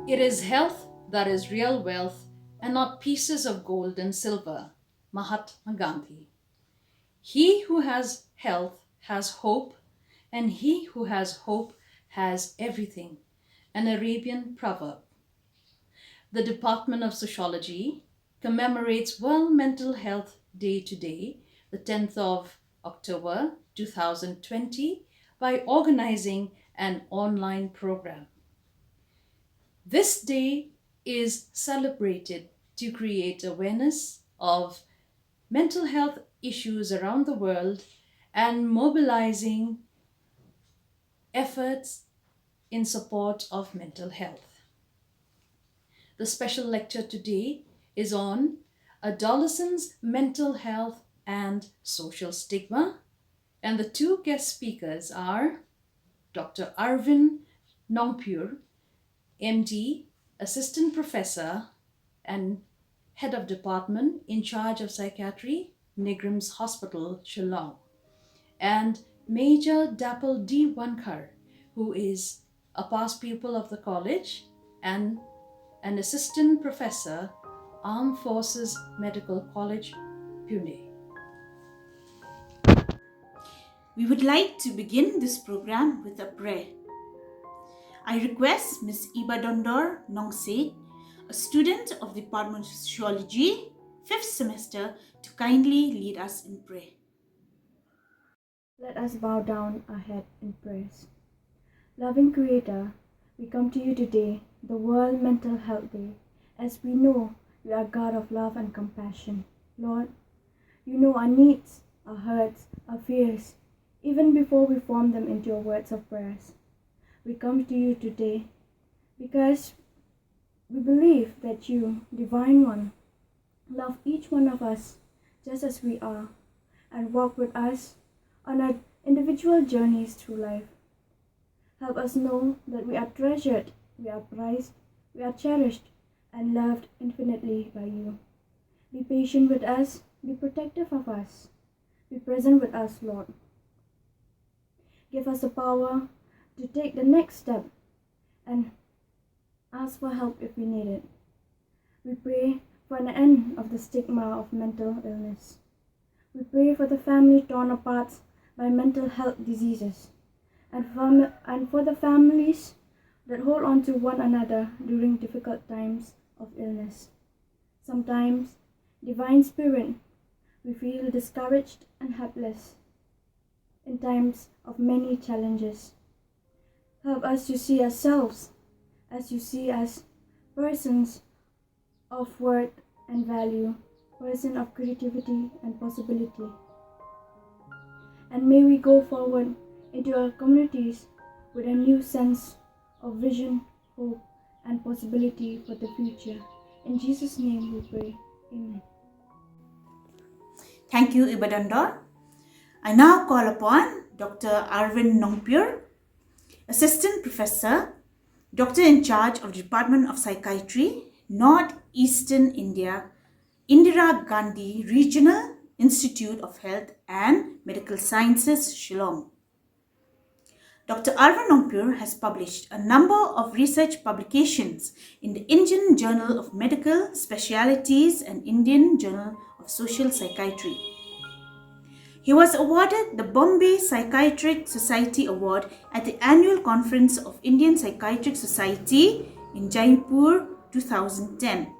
It is health that is real wealth and not pieces of gold and silver. Mahatma Gandhi. He who has health has hope, and he who has hope has everything. An Arabian proverb. The Department of Sociology commemorates World Mental Health Day today, the 10th of October 2020, by organizing an online program. This day is celebrated to create awareness of mental health issues around the world and mobilizing efforts in support of mental health. The special lecture today is on adolescents, mental health, and social stigma. And the two guest speakers are Dr. Arvin Nongpure, MD, Assistant Professor, and Head of Department in charge of Psychiatry, Nigram's Hospital, Shillong, and Major Dapple D. Wankar, who is a past pupil of the college and an Assistant Professor, Armed Forces Medical College, Pune. We would like to begin this program with a prayer. I request Ms. Ibadondor Nongse, a student of the Department of Sociology, 5th semester, to kindly lead us in prayer. Let us bow down our head in prayers. Loving Creator, we come to you today, the World Mental Health Day, as we know you are God of love and compassion. Lord, you know our needs, our hurts, our fears, even before we form them into your words of prayers. We come to you today because we believe that you, Divine One, love each one of us just as we are and walk with us on our individual journeys through life. Help us know that we are treasured, we are prized, we are cherished and loved infinitely by you. Be patient with us, be protective of us, be present with us, Lord. Give us the power to take the next step and ask for help if we need it. We pray for an end of the stigma of mental illness. We pray for the family torn apart by mental health diseases and for the families that hold on to one another during difficult times of illness. Sometimes, Divine Spirit, we feel discouraged and helpless in times of many challenges. Help us to see ourselves as you see us, persons of worth and value, person of creativity and possibility. And may we go forward into our communities with a new sense of vision, hope, and possibility for the future. In Jesus' name we pray. Amen. Thank you, Ibadondor. I now call upon Dr. Arvin Nongpure, Assistant Professor, Doctor in charge of the Department of Psychiatry, Northeastern India, Indira Gandhi Regional Institute of Health and Medical Sciences, Shillong. Dr. Arvin Nongpure has published a number of research publications in the Indian Journal of Medical Specialities and Indian Journal of Social Psychiatry. He was awarded the Bombay Psychiatric Society Award at the annual conference of Indian Psychiatric Society in Jaipur 2010.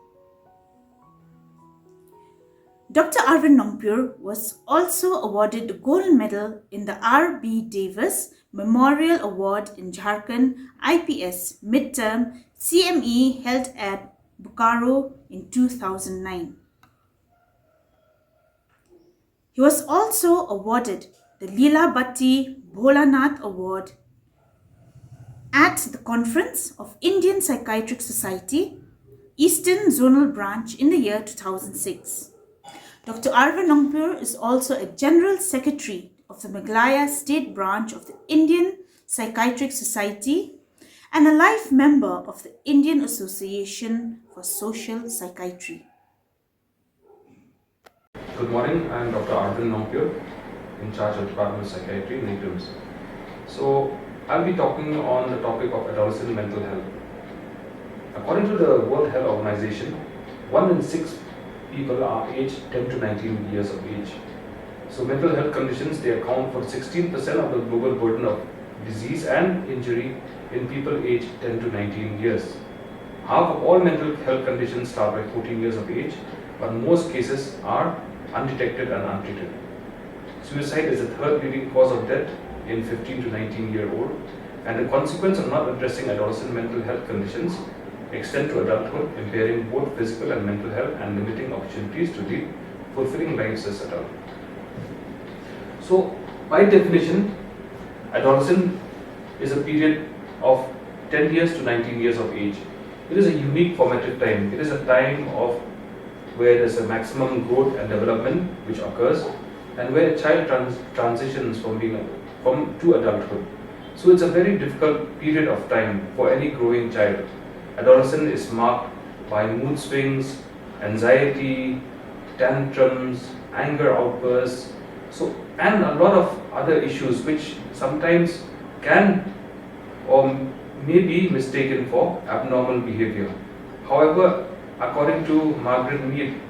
Dr. Arvin Nongpure was also awarded the gold medal in the R.B. Davis Memorial Award in Jharkhand IPS Midterm CME held at Bokaro in 2009. He was also awarded the Leela Bhatti Bholanath Award at the Conference of Indian Psychiatric Society, Eastern Zonal Branch in the year 2006. Dr. Arvin Nongpure is also a General Secretary of the Meghalaya State Branch of the Indian Psychiatric Society and a life member of the Indian Association for Social Psychiatry. Good morning, I am Dr. Arvin Nongpure, in charge of Department of Psychiatry, Nigram's. So, I'll be talking on the topic of adolescent mental health. According to the World Health Organization, 1 in 6 people are aged 10 to 19 years of age. So mental health conditions, they account for 16% of the global burden of disease and injury in people aged 10 to 19 years. Half of all mental health conditions start by 14 years of age, but most cases are undetected and untreated. Suicide is the third leading cause of death in 15 to 19-year-old, and the consequence of not addressing adolescent mental health conditions extend to adulthood, impairing both physical and mental health and limiting opportunities to lead fulfilling lives as adults. So, by definition, adolescence is a period of 10 years to 19 years of age. It is a unique formative time. It is a time of where there is a maximum growth and development which occurs, and where a child transitions from to adulthood. So it's a very difficult period of time for any growing child. Adolescence is marked by mood swings, anxiety, tantrums, anger outbursts, and a lot of other issues which sometimes can or may be mistaken for abnormal behavior. However, according to Margaret Mead,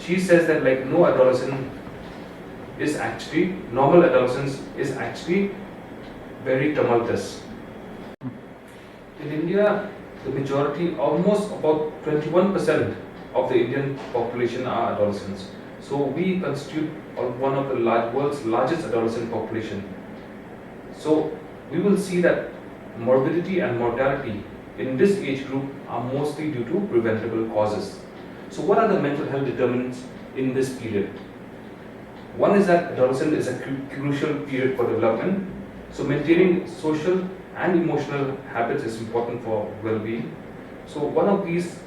she says that normal adolescence is actually very tumultuous. In India, the majority, almost about 21% of the Indian population are adolescents. So we constitute one of the world's largest adolescent population. So we will see that morbidity and mortality in this age group are mostly due to preventable causes. So what are the mental health determinants in this period? One is that adolescence is a crucial period for development. So maintaining social and emotional habits is important for well-being. So one of these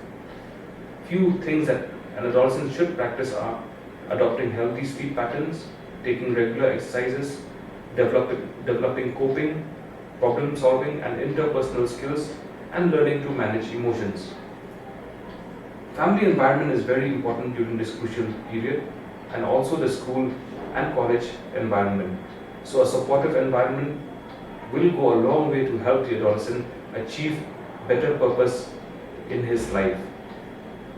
few things that an adolescent should practice are adopting healthy sleep patterns, taking regular exercises, developing coping, problem solving and interpersonal skills, and learning to manage emotions. Family environment is very important during this crucial period, and also the school and college environment. So a supportive environment will go a long way to help the adolescent achieve better purpose in his life.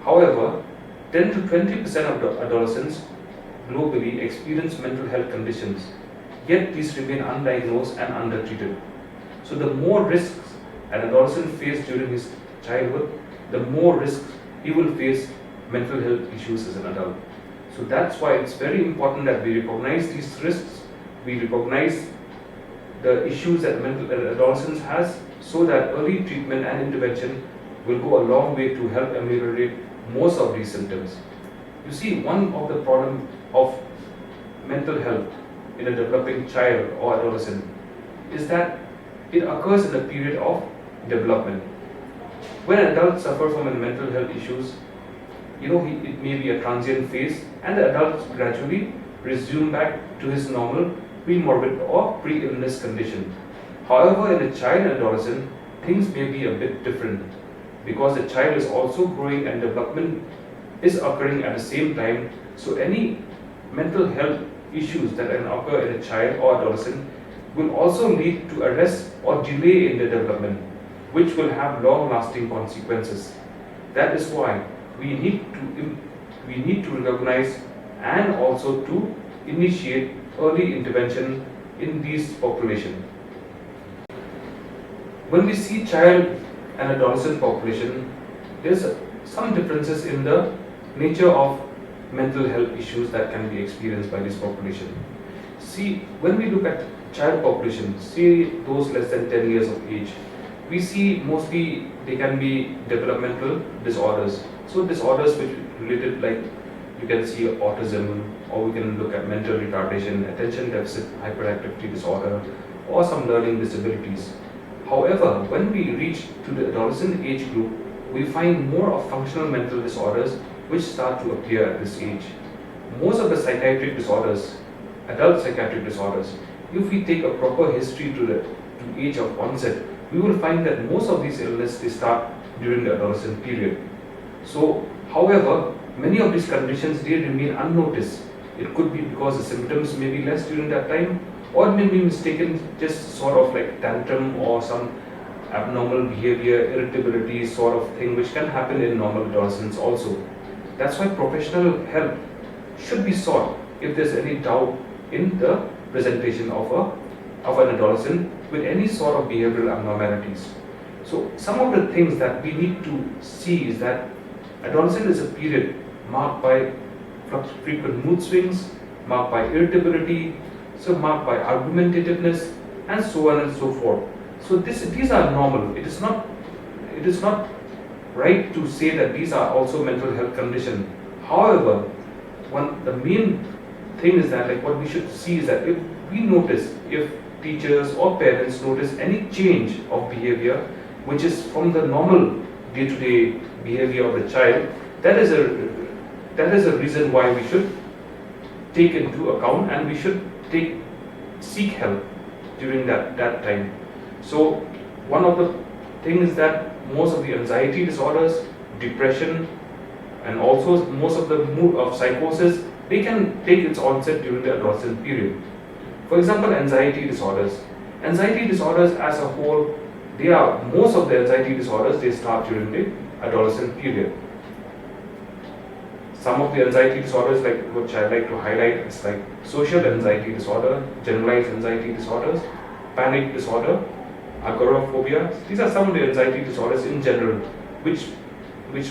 However, 10 to 20% of the adolescents globally experience mental health conditions, yet these remain undiagnosed and undertreated. So the more risks an adolescent faces during his childhood, the more risks he will face mental health issues as an adult. So that's why it's very important that we recognize these risks, we recognize the issues that adolescence has, so that early treatment and intervention will go a long way to help ameliorate most of these symptoms. You see, one of the problems of mental health in a developing child or adolescent is that it occurs in a period of development. When adults suffer from mental health issues, it may be a transient phase, and the adults gradually resume back to his normal pre-morbid or pre-illness condition. However, in a child and adolescent, things may be a bit different, because the child is also growing and development is occurring at the same time. So any mental health issues that can occur in a child or adolescent will also lead to arrest or delay in their development, which will have long-lasting consequences. That is why we need to recognize and also to initiate early intervention in these population. When we see child and adolescent population, there's some differences in the nature of mental health issues that can be experienced by this population. See, when we look at child population, say those less than 10 years of age, we see mostly they can be developmental disorders. So disorders which related, like you can see autism, or we can look at mental retardation, attention deficit hyperactivity disorder, or some learning disabilities. However, when we reach to the adolescent age group, we find more of functional mental disorders which start to appear at this age. Most of the psychiatric disorders, adult psychiatric disorders, if we take a proper history to age of onset, we will find that most of these illnesses they start during the adolescent period. So, however, many of these conditions they remain unnoticed. It could be because the symptoms may be less during that time, or it may be mistaken just sort of like tantrum or some abnormal behavior, irritability sort of thing which can happen in normal adolescents also. That's why professional help should be sought if there's any doubt in the presentation of an adolescent with any sort of behavioral abnormalities. So some of the things that we need to see is that adolescence is a period marked by frequent mood swings, marked by irritability, so marked by argumentativeness, and so on and so forth. So these are normal. It is not right to say that these are also mental health conditions. However, the main thing is that like what we should see is that if teachers or parents notice any change of behavior which is from the normal day-to-day behavior of the child, that is a reason why we should take into account and we should seek help during that time. So one of the things is that most of the anxiety disorders, depression, and also most of the mood of psychosis, they can take its onset during the adolescent period. For example, anxiety disorders. Anxiety disorders as a whole, most of the anxiety disorders, they start during the adolescent period. Some of the anxiety disorders, like which I like to highlight, is like social anxiety disorder, generalized anxiety disorders, panic disorder, agoraphobia. These are some of the anxiety disorders in general, which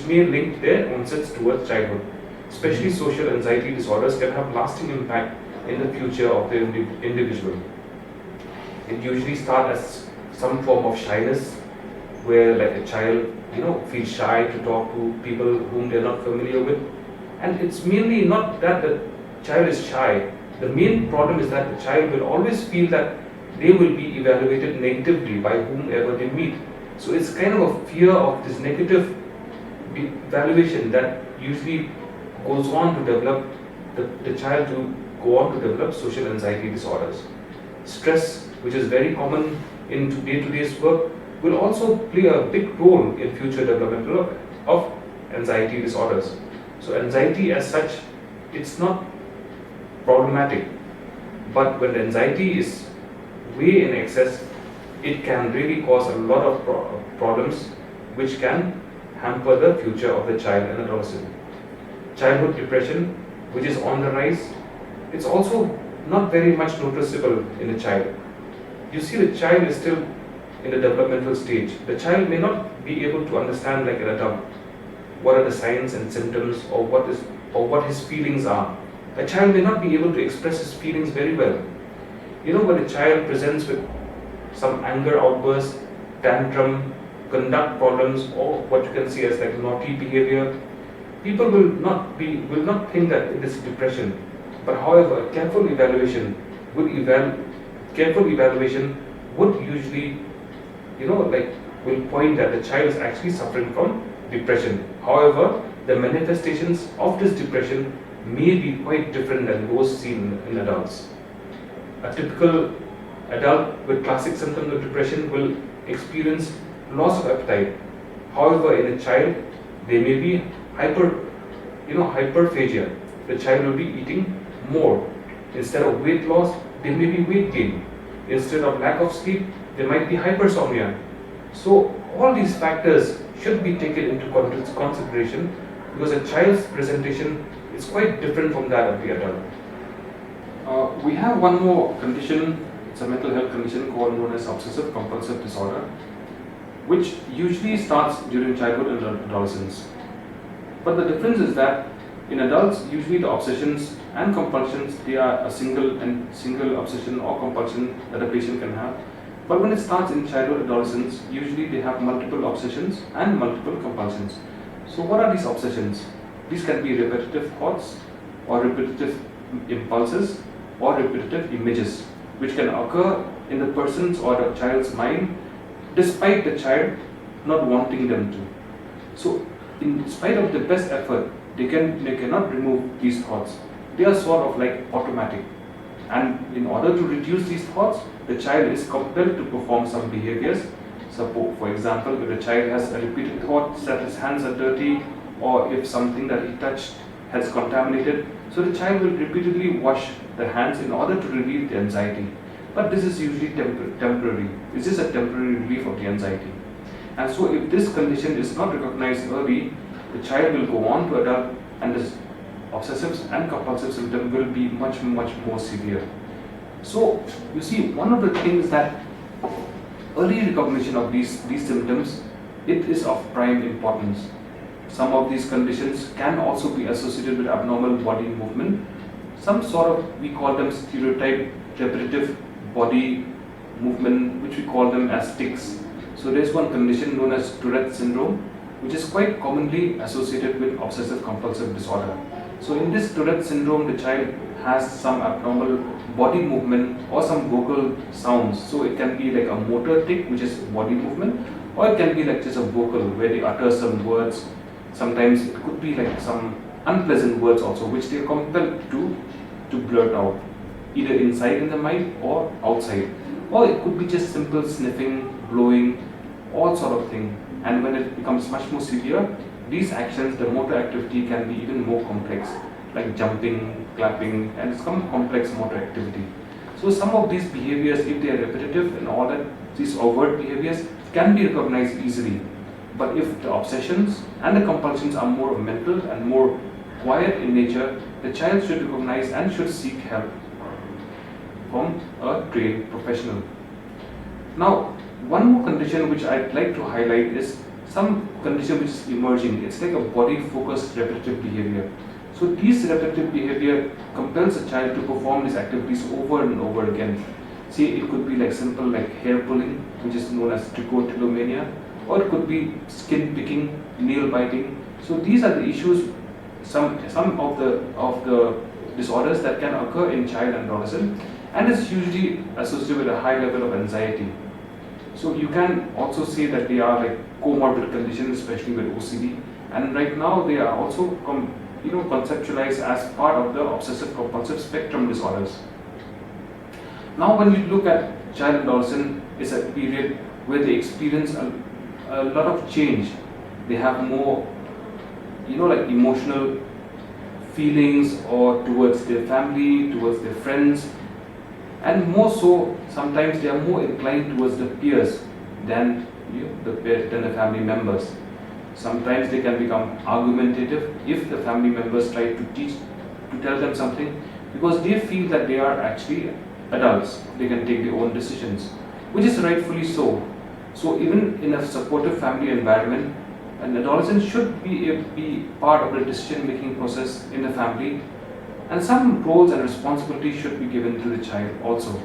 may link their onsets towards childhood. Especially social anxiety disorders can have lasting impact in the future of the individual. It usually starts as some form of shyness, where like a child, feels shy to talk to people whom they're not familiar with. And it's mainly not that the child is shy. The main problem is that the child will always feel that they will be evaluated negatively by whomever they meet. So it's kind of a fear of this negative evaluation that usually goes on to develop the child to go on to develop social anxiety disorders. Stress, which is very common in day-to-day work, will also play a big role in future development of anxiety disorders. So anxiety as such, it's not problematic, but when the anxiety is way in excess, it can really cause a lot of problems which can hamper the future of the child and adolescent. Childhood depression, which is on the rise, it's also not very much noticeable in a child. You see, the child is still in the developmental stage. The child may not be able to understand like an adult what are the signs and symptoms or what his feelings are. A child may not be able to express his feelings very well. When a child presents with some anger outburst, tantrum, conduct problems, or what you can see as like naughty behavior, people will not think that it is depression. But however, careful evaluation would usually, will point that the child is actually suffering from depression. However, the manifestations of this depression may be quite different than those seen in adults. A typical adult with classic symptoms of depression will experience loss of appetite. However, in a child, there may be hyperphagia. The child will be eating more. Instead of weight loss, there may be weight gain. Instead of lack of sleep, there might be hypersomnia. So all these factors should be taken into consideration because a child's presentation is quite different from that of the adult. We have one more condition, it's a mental health condition known as obsessive compulsive disorder, which usually starts during childhood and adolescence. But the difference is that in adults, usually the obsessions and compulsions, they are a single obsession or compulsion that a patient can have. But when it starts in childhood adolescence, usually they have multiple obsessions and multiple compulsions. So what are these obsessions? These can be repetitive thoughts or repetitive impulses or repetitive images which can occur in the person's or the child's mind despite the child not wanting them to. So in spite of the best effort, they cannot remove these thoughts. They are sort of like automatic. And in order to reduce these thoughts, the child is compelled to perform some behaviors. Suppose, for example, if the child has a repeated thought that his hands are dirty, or if something that he touched has contaminated, so the child will repeatedly wash the hands in order to relieve the anxiety. but this is usually temporary. It's just a temporary relief of the anxiety. And so if this condition is not recognized early, the child will go on to adult and this obsessive and compulsive symptom will be much more severe. So you see, one of the things that early recognition of these symptoms, it is of prime importance. Some of these conditions can also be associated with abnormal body movement, some sort of, we call them stereotype repetitive body movement, which we call them as tics. So there's one condition known as Tourette Syndrome, which is quite commonly associated with obsessive compulsive disorder. So in this Tourette Syndrome, the child has some abnormal body movement or some vocal sounds. So it can be like a motor tic, which is body movement, or it can be like just a vocal where they utter some words. Sometimes it could be like some unpleasant words also, which they are compelled to blurt out, either inside in the mind or outside. Or it could be just simple sniffing, blowing, all sort of thing. And when it becomes much more severe, these actions, the motor activity can be even more complex, like jumping, clapping, and some complex motor activity. So some of these behaviors, if they are repetitive and all that, these overt behaviors can be recognized easily. But if the obsessions and the compulsions are more mental and more quiet in nature, the child should recognize and should seek help from a trained professional. Now, one more condition which I'd like to highlight is some condition which is emerging. It's like a body-focused repetitive behavior. So this repetitive behavior compels a child to perform these activities over and over again. See, it could be like simple like hair pulling, which is known as trichotillomania, or it could be skin picking, nail biting. So these are the issues, some of the disorders that can occur in child and adolescent, and it's usually associated with a high level of anxiety. So you can also say that they are like comorbid conditions, especially with OCD, and right now they are also conceptualized as part of the obsessive compulsive spectrum disorders. Now when you look at child and adolescent, it's a period where they experience a lot of change. They have more like emotional feelings or towards their family, towards their friends, and more so sometimes they are more inclined towards the peers than the family members. Sometimes they can become argumentative if the family members try to tell them something, because they feel that they are actually adults, they can take their own decisions, which is rightfully so. So even in a supportive family environment, an adolescent should be part of the decision-making process in the family, and some roles and responsibilities should be given to the child also.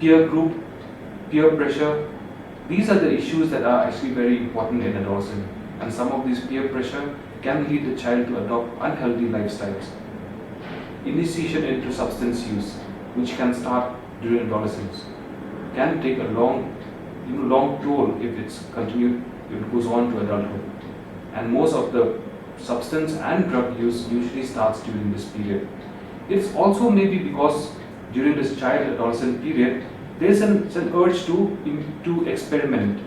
Peer group, peer pressure, these are the issues that are actually very important in adolescence, and some of these peer pressure can lead the child to adopt unhealthy lifestyles. Initiation into substance use, which can start during adolescence, can take a long toll if it goes on to adulthood. And most of the substance and drug use usually starts during this period. It's also maybe because during this child-adolescent period, there's an urge to experiment.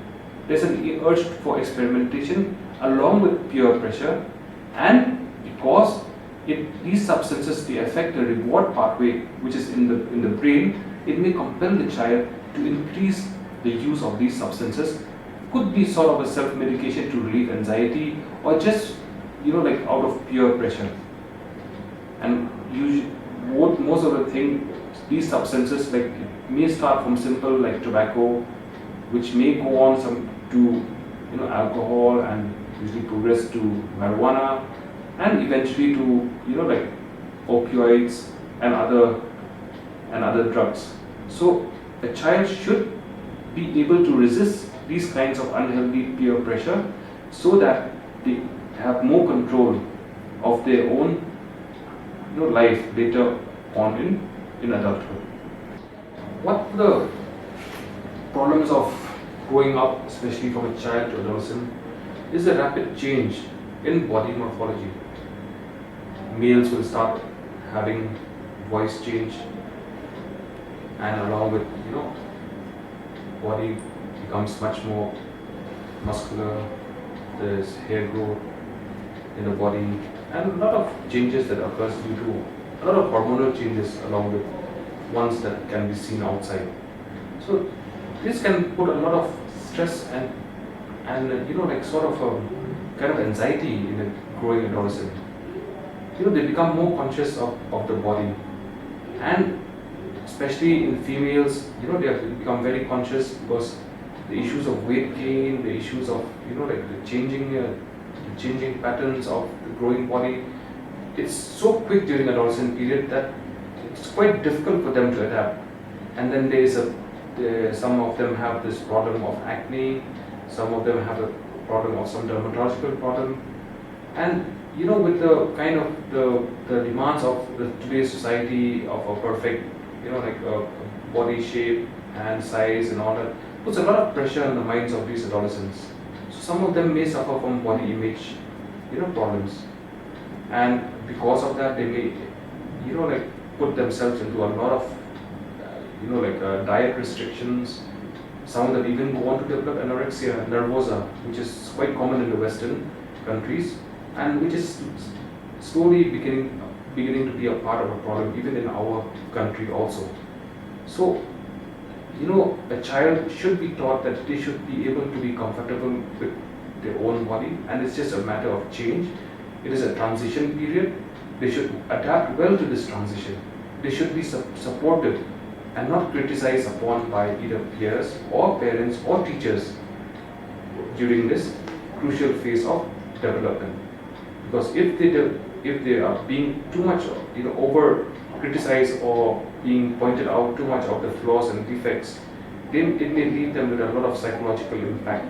There's an urge for experimentation along with peer pressure, and because these substances, they affect the reward pathway which is in the brain, it may compel the child to increase the use of these substances. Could be sort of a self-medication to relieve anxiety, or just like out of peer pressure. And usually, most of the thing, these substances, like it may start from simple like tobacco, which may go on to alcohol, and usually progress to marijuana, and eventually to like opioids and other drugs. So a child should be able to resist these kinds of unhealthy peer pressure, so that they have more control of their own life later on in adulthood. What are the problems of growing up, especially from a child to adolescent, is the rapid change in body morphology. Males will start having voice change, and along with body becomes much more muscular. There's hair growth in the body, and a lot of changes that occurs due to a lot of hormonal changes along with ones that can be seen outside. So this can put a lot of stress and like sort of a kind of anxiety in a growing adolescent. They become more conscious of the body, and especially in females, they have become very conscious because the issues of weight gain, the issues of like the changing patterns of the growing body, it's so quick during adolescent period that it's quite difficult for them to adapt. And then some of them have this problem of acne, some of them have a problem of some dermatological problem, and with the kind of the demands of today's society of a perfect like a body shape and size and all that, puts a lot of pressure on the minds of these adolescents. So some of them may suffer from body image problems, and because of that they may like put themselves into a lot of diet restrictions. Some of them even go on to develop anorexia nervosa, which is quite common in the Western countries, and which is slowly beginning to be a part of a problem even in our country also. So a child should be taught that they should be able to be comfortable with their own body, and it's just a matter of change. It is a transition period. They should adapt well to this transition. They should be supported and not criticized upon by either peers or parents or teachers during this crucial phase of development. Because if they are being too much over criticized or being pointed out too much of the flaws and defects, then it may lead them with a lot of psychological impact.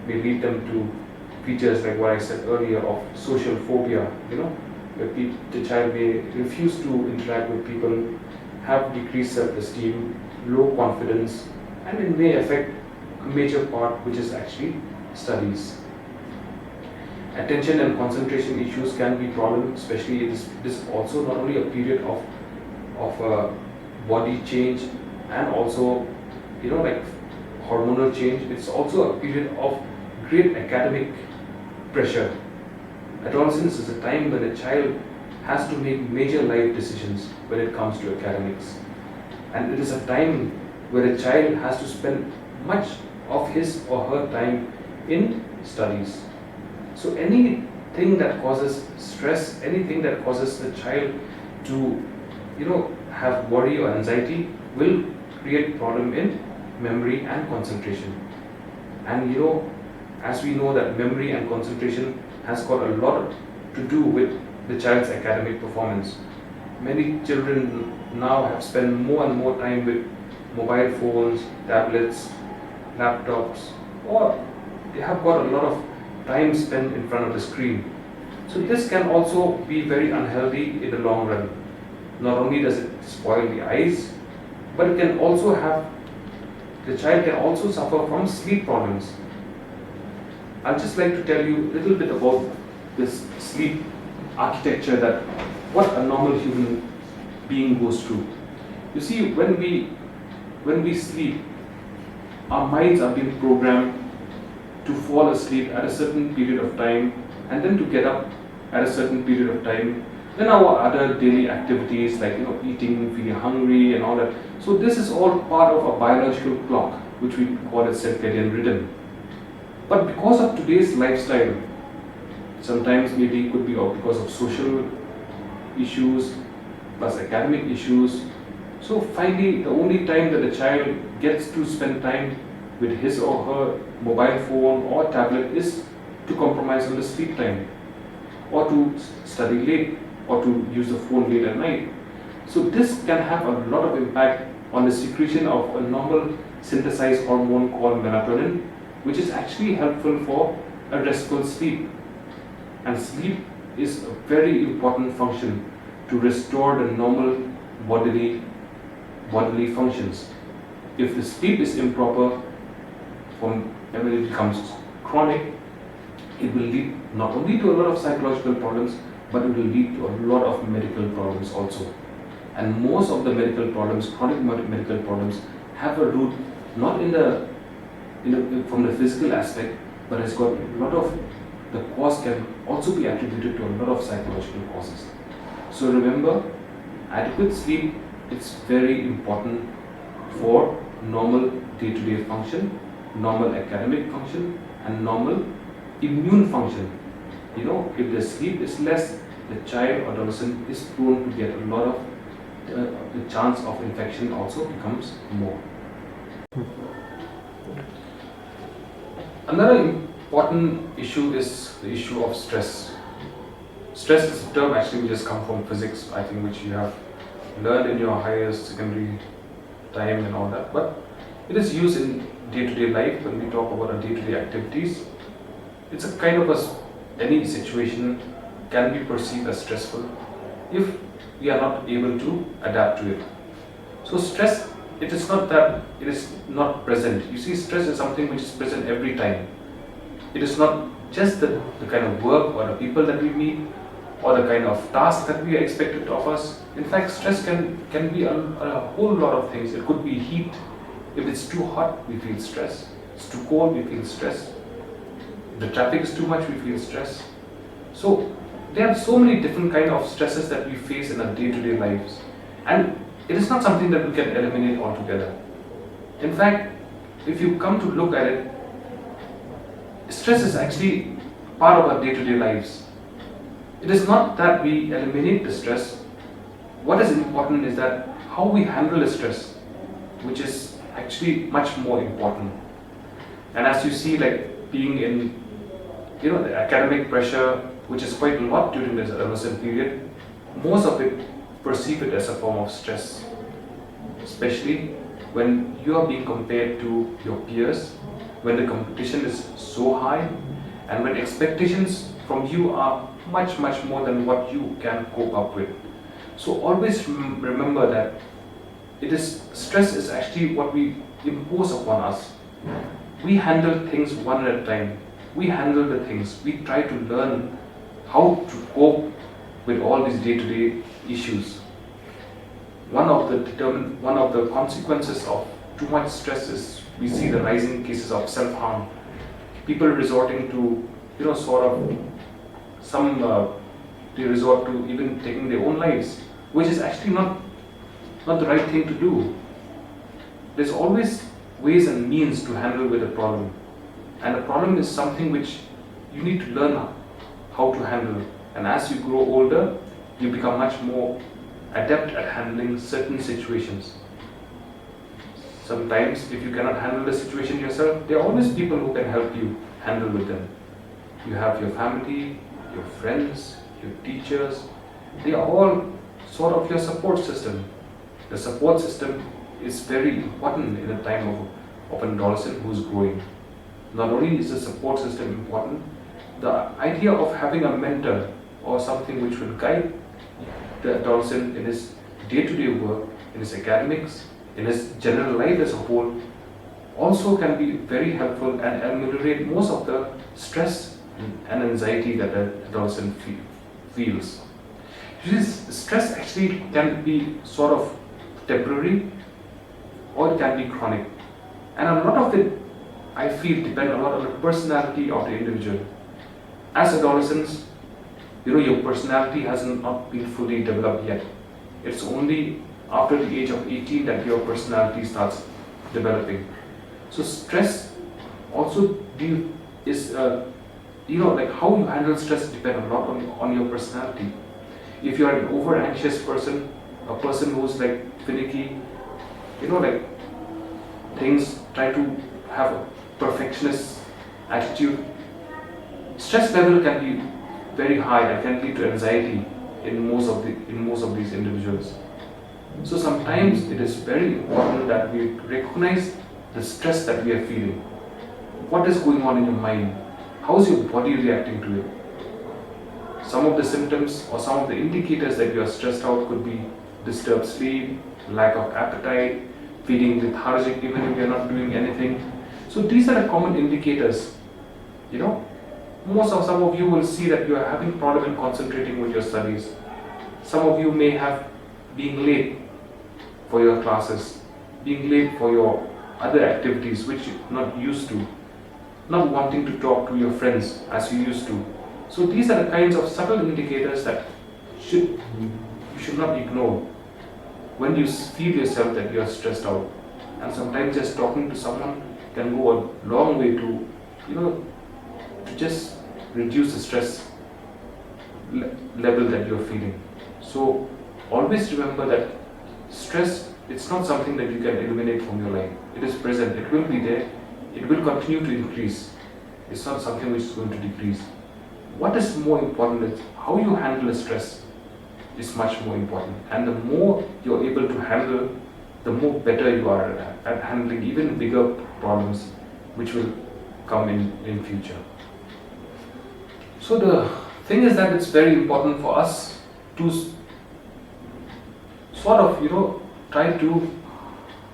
May lead them to features like what I said earlier of social phobia, where the child may refuse to interact with people, have decreased self-esteem, low confidence, and it may affect a major part, which is actually studies. Attention and concentration issues can be problems, especially this is also not only a period of body change and also like hormonal change. It's also a period of great academic pressure. Adolescence is a time when a child has to make major life decisions when it comes to academics, and it is a time where a child has to spend much of his or her time in studies. So anything that causes stress, anything that causes the child to have worry or anxiety will create problem in memory and concentration. And as we know that memory and concentration has got a lot to do with the child's academic performance. Many children now have spent more and more time with mobile phones, tablets, laptops, or they have got a lot of time spent in front of the screen. So this can also be very unhealthy in the long run. Not only does it spoil the eyes, but it can also the child can also suffer from sleep problems. I'd just like to tell you a little bit about this sleep architecture, that what a normal human being goes through. You see, when we sleep, our minds are being programmed to fall asleep at a certain period of time and then to get up at a certain period of time. Then our other daily activities like eating, feeling hungry and all that. So this is all part of a biological clock, which we call a circadian rhythm. But because of today's lifestyle, sometimes maybe it could be because of social issues plus academic issues. So finally, the only time that the child gets to spend time with his or her mobile phone or tablet is to compromise on the sleep time, or to study late, or to use the phone late at night. So this can have a lot of impact on the secretion of a normal synthesized hormone called melatonin, which is actually helpful for a restful sleep. And sleep is a very important function to restore the normal bodily functions. If the sleep is improper, when it becomes chronic, it will lead not only to a lot of psychological problems, but it will lead to a lot of medical problems also. And most of the medical problems, chronic medical problems, have a root not from the physical aspect, but has got a lot of the cause can also be attributed to a lot of psychological causes. So remember, adequate sleep it's very important for normal day-to-day function, normal academic function, and normal immune function. If the sleep is less, the child or adolescent is prone to get a lot of, the chance of infection also becomes more. Another important issue is the issue of stress. Stress is a term actually which has come from physics, I think, which you have learned in your higher secondary time and all that, but it is used in day-to-day life when we talk about our day-to-day activities. It's a kind of any situation can be perceived as stressful if we are not able to adapt to it. So stress, it is not that it is not present. You see, stress is something which is present every time. It is not just the kind of work or the people that we meet or the kind of task that we are expected of us. In fact, stress can be a whole lot of things. It could be heat. If it's too hot, we feel stress. It's too cold, we feel stress. If the traffic is too much, we feel stress. So there are so many different kind of stresses that we face in our day-to-day lives, and it is not something that we can eliminate altogether. In fact, if you come to look at it, stress is actually part of our day-to-day lives. It is not that we eliminate the stress. What is important is that how we handle the stress, which is actually much more important. And as you see, like being in the academic pressure, which is quite a lot during this adolescent period, most of it perceive it as a form of stress, especially when you are being compared to your peers, when the competition is so high, and when expectations from you are much more than what you can cope up with. So always remember that stress is actually what we impose upon us. We handle things one at a time. We handle the things. We try to learn how to cope with all these day-to-day issues. One of the consequences of too much stress is we see the rising cases of self-harm. People resorting to, they resort to even taking their own lives, which is actually not the right thing to do. There's always ways and means to handle with a problem. And a problem is something which you need to learn how to handle. And as you grow older, you become much more adept at handling certain situations. Sometimes, if you cannot handle the situation yourself, there are always people who can help you handle with them. You have your family, your friends, your teachers. They are all sort of your support system. The support system is very important in a time of an adolescent who is growing. Not only is the support system important, the idea of having a mentor or something which will guide the adolescent in his day-to-day work, in his academics, in his general life as a whole, also can be very helpful and ameliorate most of the stress and anxiety that the adolescent feels. Stress actually can be sort of temporary or it can be chronic. And a lot of it, I feel, depend a lot on the personality of the individual. As adolescents, your personality has not been fully developed yet. It's only after the age of 18 that your personality starts developing. So stress also is, like how you handle stress depends a lot on your personality. If you are an over anxious person, a person who's like finicky, like things, try to have a perfectionist attitude, stress level can be very high and can lead to anxiety in most of these individuals. So sometimes it is very important that we recognize the stress that we are feeling. What is going on in your mind? How is your body reacting to it? Some of the symptoms or some of the indicators that you are stressed out could be disturbed sleep, lack of appetite, feeling lethargic even if you are not doing anything. So these are the common indicators. Some of you will see that you are having problem in concentrating with your studies. Some of you may have being late for your classes, being late for your other activities which you're not used to, not wanting to talk to your friends as you used to. So these are the kinds of subtle indicators that you should not ignore. when you feel yourself that you are stressed out, and sometimes just talking to someone can go a long way to, to just reduce the stress level that you're feeling. So always remember that stress, it's not something that you can eliminate from your life. It is present, it will be there, it will continue to increase. It's not something which is going to decrease. What is more important is how you handle stress is much more important. And the more you're able to handle, the more better you are at handling even bigger problems which will come in future. So the thing is that it's very important for us to sort of, try to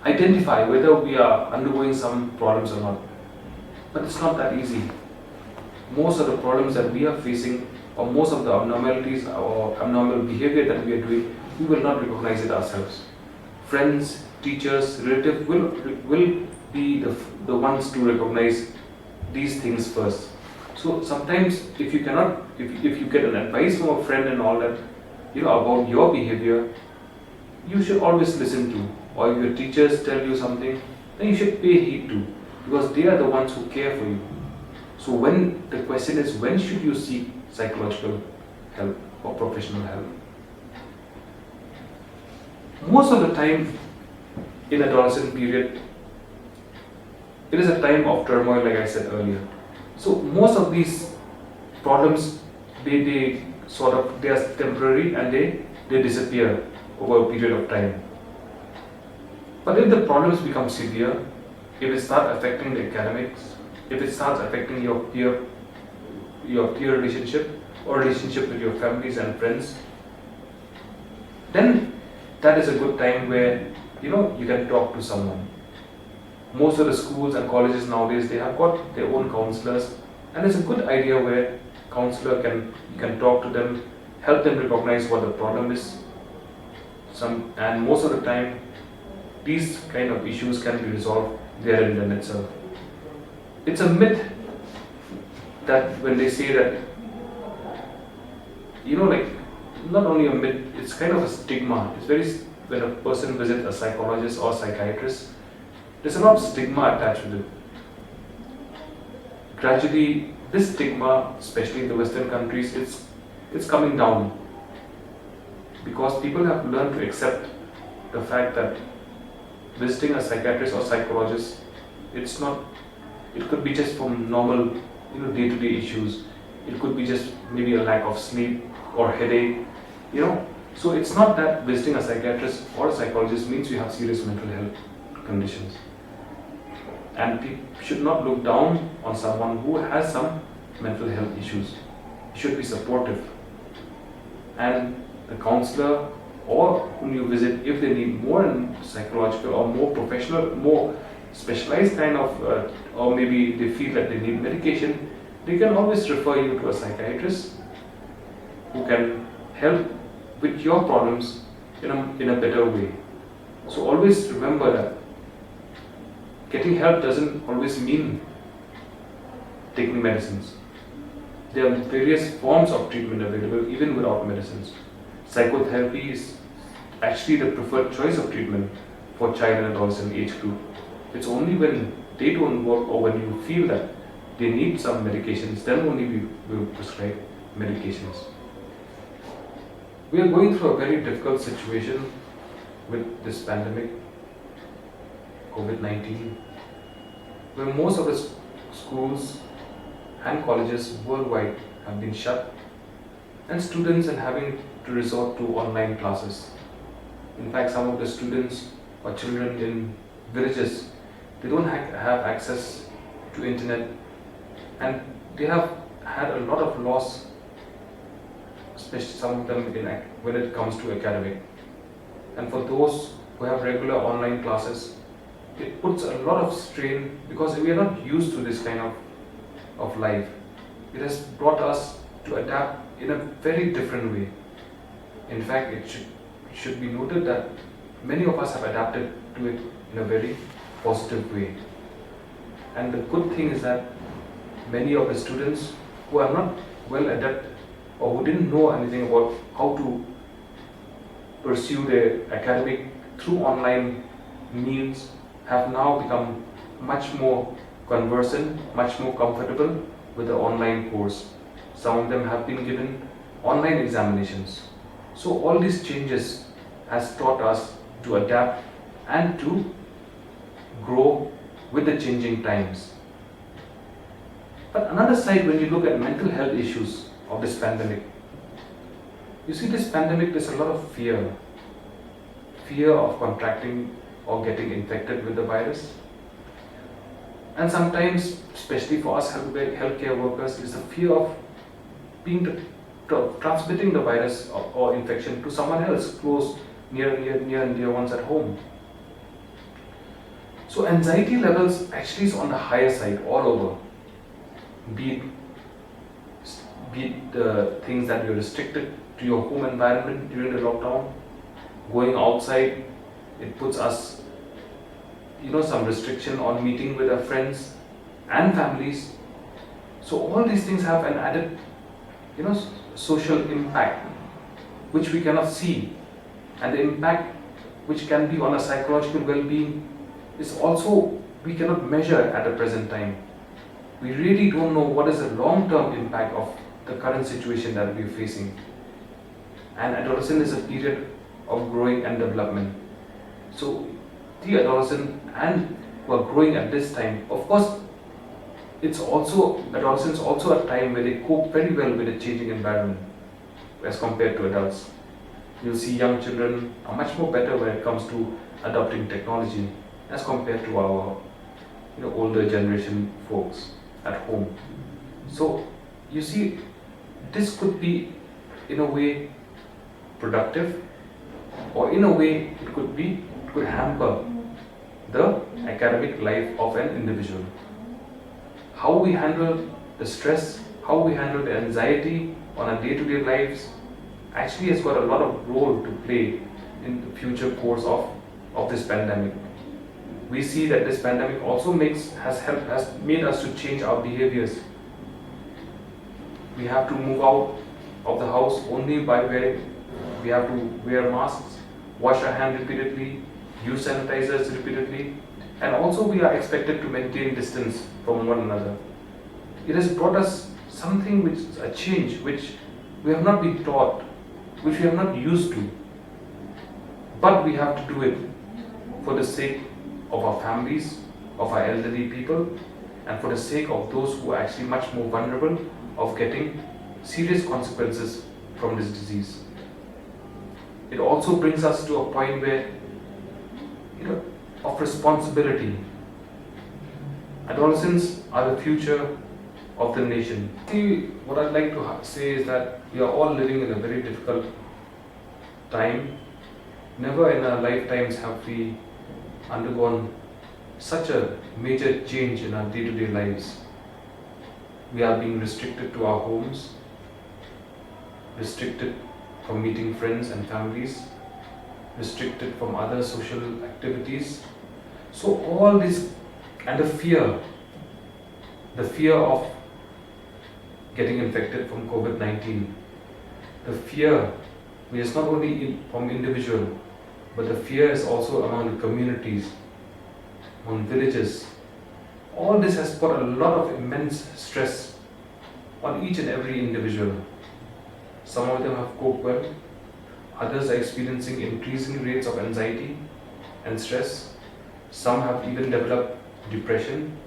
identify whether we are undergoing some problems or not. But it's not that easy. Most of the problems that we are facing, or most of the abnormalities or abnormal behavior that we are doing, we will not recognize it ourselves. Friends, teachers, relatives will be the ones to recognize these things first. So sometimes if you get an advice from a friend and all that, about your behavior, you should always listen to. Or if your teachers tell you something, then you should pay heed to, because they are the ones who care for you. So when the question is, when should you seek psychological help or professional help? Most of the time in adolescent period, it is a time of turmoil, like I said earlier. So most of these problems, they are temporary and they disappear over a period of time. But if the problems become severe, if it starts affecting the academics, if it starts affecting your peer relationship or relationship with your families and friends, then that is a good time where you can talk to someone. Most of the schools and colleges nowadays, they have got their own counselors, and it's a good idea where counselor you can talk to them, help them recognize what the problem is. And most of the time, these kind of issues can be resolved there and then itself. It's a myth that when they say that, not only a myth, it's kind of a stigma. When a person visits a psychologist or psychiatrist, there's a lot of stigma attached with it. Gradually, this stigma, especially in the Western countries, it's coming down, because people have learned to accept the fact that visiting a psychiatrist or psychologist, it could be just from normal, day-to-day issues. It could be just maybe a lack of sleep or headache, So it's not that visiting a psychiatrist or a psychologist means you have serious mental health conditions. And people should not look down on someone who has some mental health issues. You should be supportive. And the counselor or whom you visit, if they need more psychological or more professional, more specialized kind of, or maybe they feel that they need medication, they can always refer you to a psychiatrist who can help with your problems in a better way. So always remember that getting help doesn't always mean taking medicines. There are various forms of treatment available even without medicines. Psychotherapy is actually the preferred choice of treatment for child and adolescent age group. It's only when they don't work or when you feel that they need some medications, then only we will prescribe medications. We are going through a very difficult situation with this pandemic, COVID-19, where most of the schools and colleges worldwide have been shut, and students are having to resort to online classes. In fact, some of the students or children in villages, they don't have access to internet, and they have had a lot of loss, especially some of them when it comes to academic. And for those who have regular online classes, it puts a lot of strain, because we are not used to this kind of life. It has brought us to adapt in a very different way. In fact, it should be noted that many of us have adapted to it in a very positive way. And the good thing is that many of the students who are not well adept or who didn't know anything about how to pursue their academic through online means have now become much more conversant, much more comfortable with the online course. Some of them have been given online examinations. So all these changes has taught us to adapt and to grow with the changing times. But another side, when you look at mental health issues of this pandemic, you see this pandemic, there's a lot of fear. Fear of contracting or getting infected with the virus. And sometimes, especially for us healthcare workers, is the fear of transmitting the virus or infection to someone else close, near and dear ones at home. So anxiety levels actually is on the higher side all over. Be it the things that you're restricted to your home environment during the lockdown, going outside, it puts us, some restriction on meeting with our friends and families. So all these things have an added, social impact which we cannot see, and the impact which can be on our psychological well-being is also we cannot measure at the present time. We really don't know what is the long-term impact of the current situation that we are facing. And adolescence is a period of growing and development. So the adolescent and who are growing at this time, of course, adolescence also a time where they cope very well with a changing environment as compared to adults. You'll see young children are much more better when it comes to adopting technology as compared to our older generation folks at home. So you see, this could be in a way productive, or in a way it could hamper the academic life of an individual. How we handle the stress, how we handle the anxiety on our day-to-day lives actually has got a lot of role to play in the future course of this pandemic. We see that this pandemic also has made us to change our behaviors. We have to move out of the house only by we have to wear masks, wash our hands repeatedly, use sanitizers repeatedly, and also we are expected to maintain distance from one another. It has brought us something which is a change which we have not been taught, which we have not used to. But we have to do it for the sake of our families, of our elderly people, and for the sake of those who are actually much more vulnerable of getting serious consequences from this disease. It also brings us to a point where, of responsibility. Adolescents are the future of the nation. See, what I'd like to say is that we are all living in a very difficult time. Never in our lifetimes have we undergone such a major change in our day-to-day lives. We are being restricted to our homes, restricted from meeting friends and families, restricted from other social activities. So all this, and the fear of getting infected from COVID-19, the fear which is not only from individual, but the fear is also among the communities, among villages. All this has put a lot of immense stress on each and every individual. Some of them have coped well, others are experiencing increasing rates of anxiety and stress. Some have even developed depression,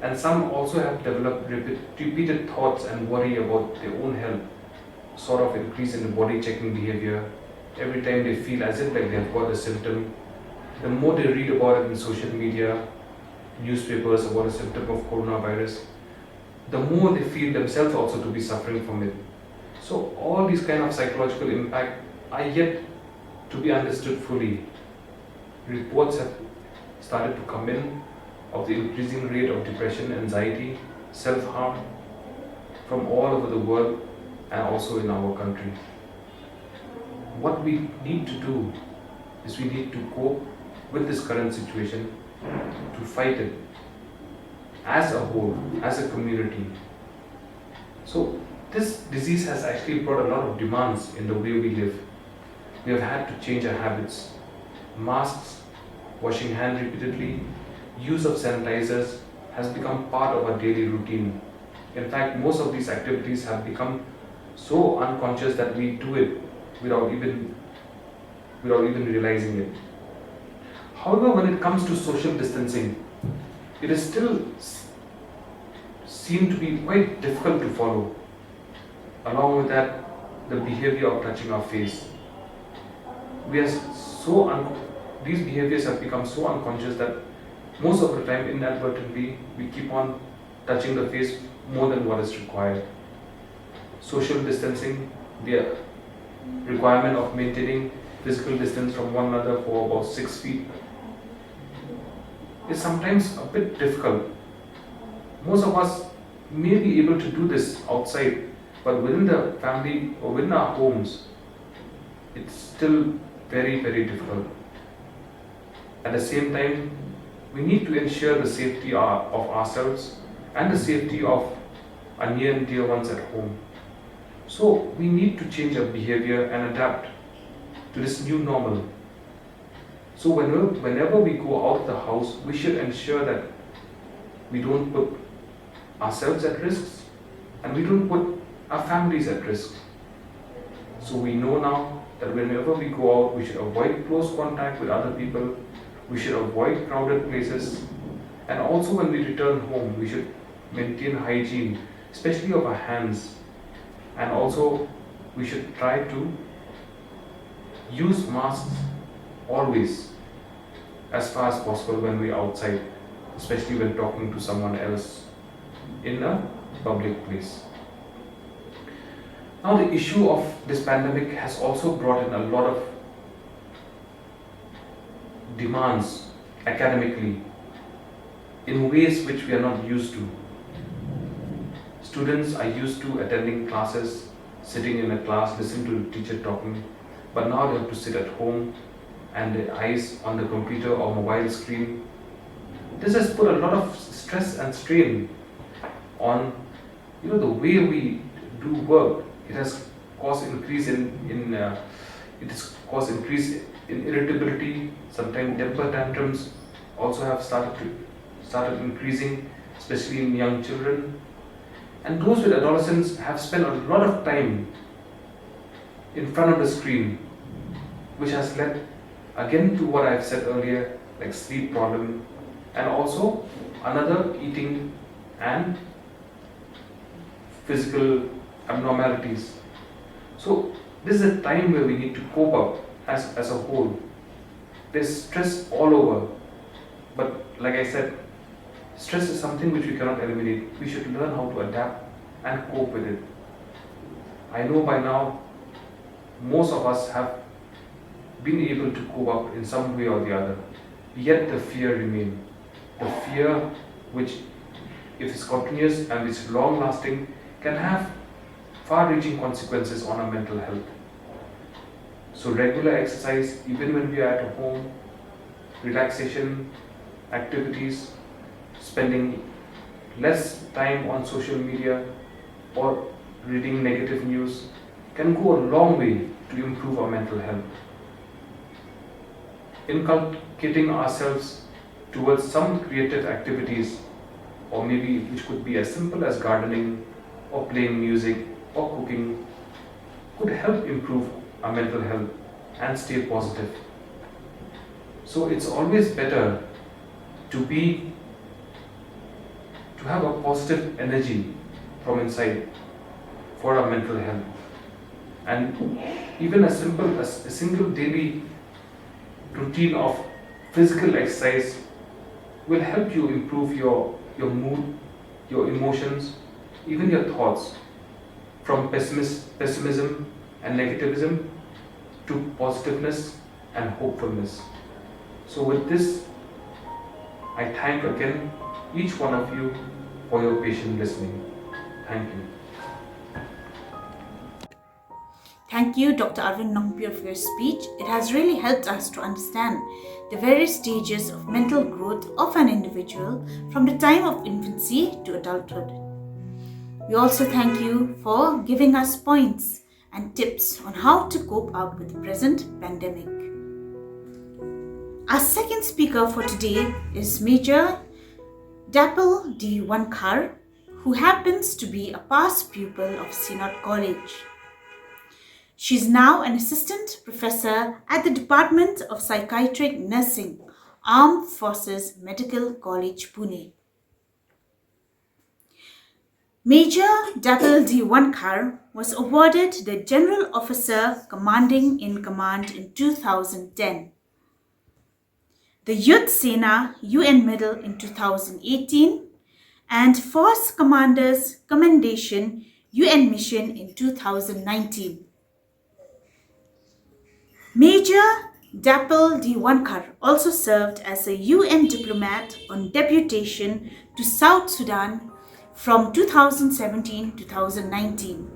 and some also have developed repeated thoughts and worry about their own health, sort of increase in the body checking behavior. Every time they feel as if like they have got a symptom, the more they read about it in social media, newspapers about a symptom of coronavirus, the more they feel themselves also to be suffering from it. So all these kind of psychological impact are yet to be understood fully. Reports have started to come in of the increasing rate of depression, anxiety, self-harm from all over the world and also in our country. What we need to do is we need to cope with this current situation, to fight it as a whole, as a community. So this disease has actually brought a lot of demands in the way we live. We have had to change our habits. masks, washing hands repeatedly, use of sanitizers has become part of our daily routine. In fact, most of these activities have become so unconscious that we do it without even realizing it. However, when it comes to social distancing, it is still seen to be quite difficult to follow. Along with that, the behavior of touching our face. We are these behaviors have become so unconscious that most of the time, inadvertently, we keep on touching the face more than what is required. Social distancing, the requirement of maintaining physical distance from one another for about 6 feet is sometimes a bit difficult. Most of us may be able to do this outside, but within the family or within our homes, it's still very, very difficult. At the same time, we need to ensure the safety of ourselves and the safety of our near and dear ones at home. So we need to change our behavior and adapt to this new normal. So whenever we go out of the house, we should ensure that we don't put ourselves at risk and we don't put our families at risk. So we know now that whenever we go out, we should avoid close contact with other people, we should avoid crowded places, and also when we return home, we should maintain hygiene, especially of our hands, and also we should try to use masks always as far as possible when we're outside, especially when talking to someone else in a public place. Now, the issue of this pandemic has also brought in a lot of demands academically in ways which we are not used to. Students are used to attending classes, sitting in a class, listening to the teacher talking, but now they have to sit at home and their eyes on the computer or mobile screen. This has put a lot of stress and strain on the way we do work. It has caused increase in irritability. Sometimes temper tantrums also have started increasing, especially in young children. And those with adolescents have spent a lot of time in front of the screen, which has led again to what I've said earlier, like sleep problem, and also another eating and physical abnormalities. So this is a time where we need to cope up as a whole. There's stress all over, but like I said, stress is something which we cannot eliminate. We should learn how to adapt and cope with it. I know by now most of us have been able to cope up in some way or the other, yet the fear remains. The fear which, if it's continuous and it's long lasting, can have far-reaching consequences on our mental health. So regular exercise, even when we are at home, relaxation activities, spending less time on social media or reading negative news can go a long way to improve our mental health. Inculcating ourselves towards some creative activities, or maybe which could be as simple as gardening or playing music or cooking, could help improve our mental health and stay positive. So it's always better to have a positive energy from inside for our mental health. And even a single daily routine of physical exercise will help you improve your mood, your emotions, even your thoughts, from pessimism and negativism to positiveness and hopefulness. So with this, I thank again each one of you for your patient listening. Thank you. Thank you, Dr. Arvind Nongpure, for your speech. It has really helped us to understand the various stages of mental growth of an individual from the time of infancy to adulthood. We also thank you for giving us points and tips on how to cope up with the present pandemic. Our second speaker for today is Major Dapple D. Wankar, who happens to be a past pupil of Synod College. She is now an assistant professor at the Department of Psychiatric Nursing, Armed Forces Medical College, Pune. Major Dapple D. Wankar was awarded the General Officer Commanding in Command in 2010, the Youth Sena UN Medal in 2018, and Force Commander's Commendation UN Mission in 2019. Major Dapple D. Wankar also served as a UN diplomat on deputation to South Sudan from 2017 to 2019.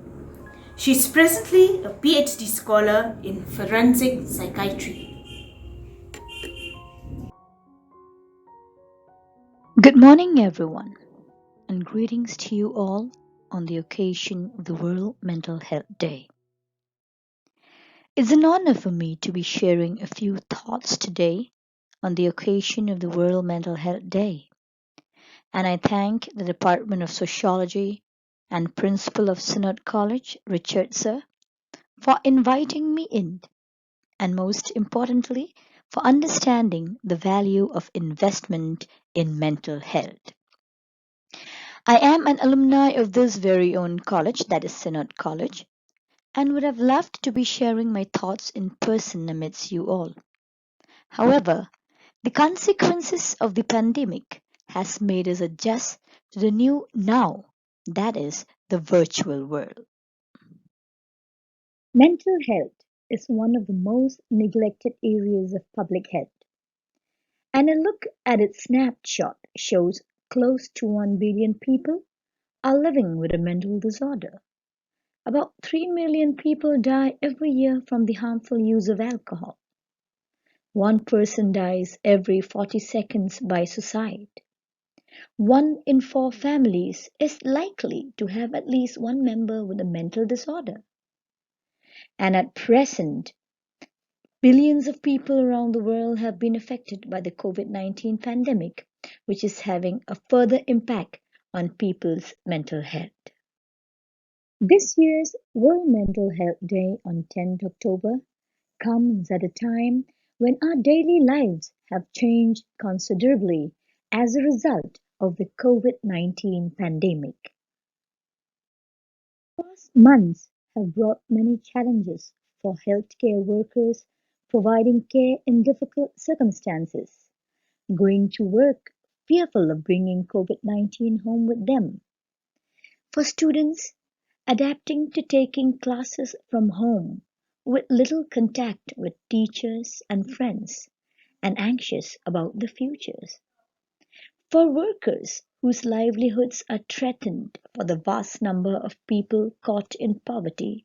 She is presently a PhD scholar in forensic psychiatry. Good morning, everyone, and greetings to you all on the occasion of the World Mental Health Day. It's an honor for me to be sharing a few thoughts today on the occasion of the World Mental Health Day, and I thank the Department of Sociology and Principal of Synod College, Richard Sir, for inviting me in, and most importantly, for understanding the value of investment in mental health. I am an alumni of this very own college, that is Synod College, and would have loved to be sharing my thoughts in person amidst you all. However, the consequences of the pandemic has made us adjust to the new now, that is the virtual world. Mental health is one of the most neglected areas of public health, and a look at its snapshot shows close to 1 billion people are living with a mental disorder. About 3 million people die every year from the harmful use of alcohol. One person dies every 40 seconds by suicide. 1 in 4 families is likely to have at least one member with a mental disorder. And at present, billions of people around the world have been affected by the COVID-19 pandemic, which is having a further impact on people's mental health. This year's World Mental Health Day on 10th October comes at a time when our daily lives have changed considerably as a result of the COVID-19 pandemic. The past months have brought many challenges for healthcare workers providing care in difficult circumstances, going to work fearful of bringing COVID-19 home with them. For students, adapting to taking classes from home with little contact with teachers and friends, and anxious about the futures. For workers whose livelihoods are threatened, for the vast number of people caught in poverty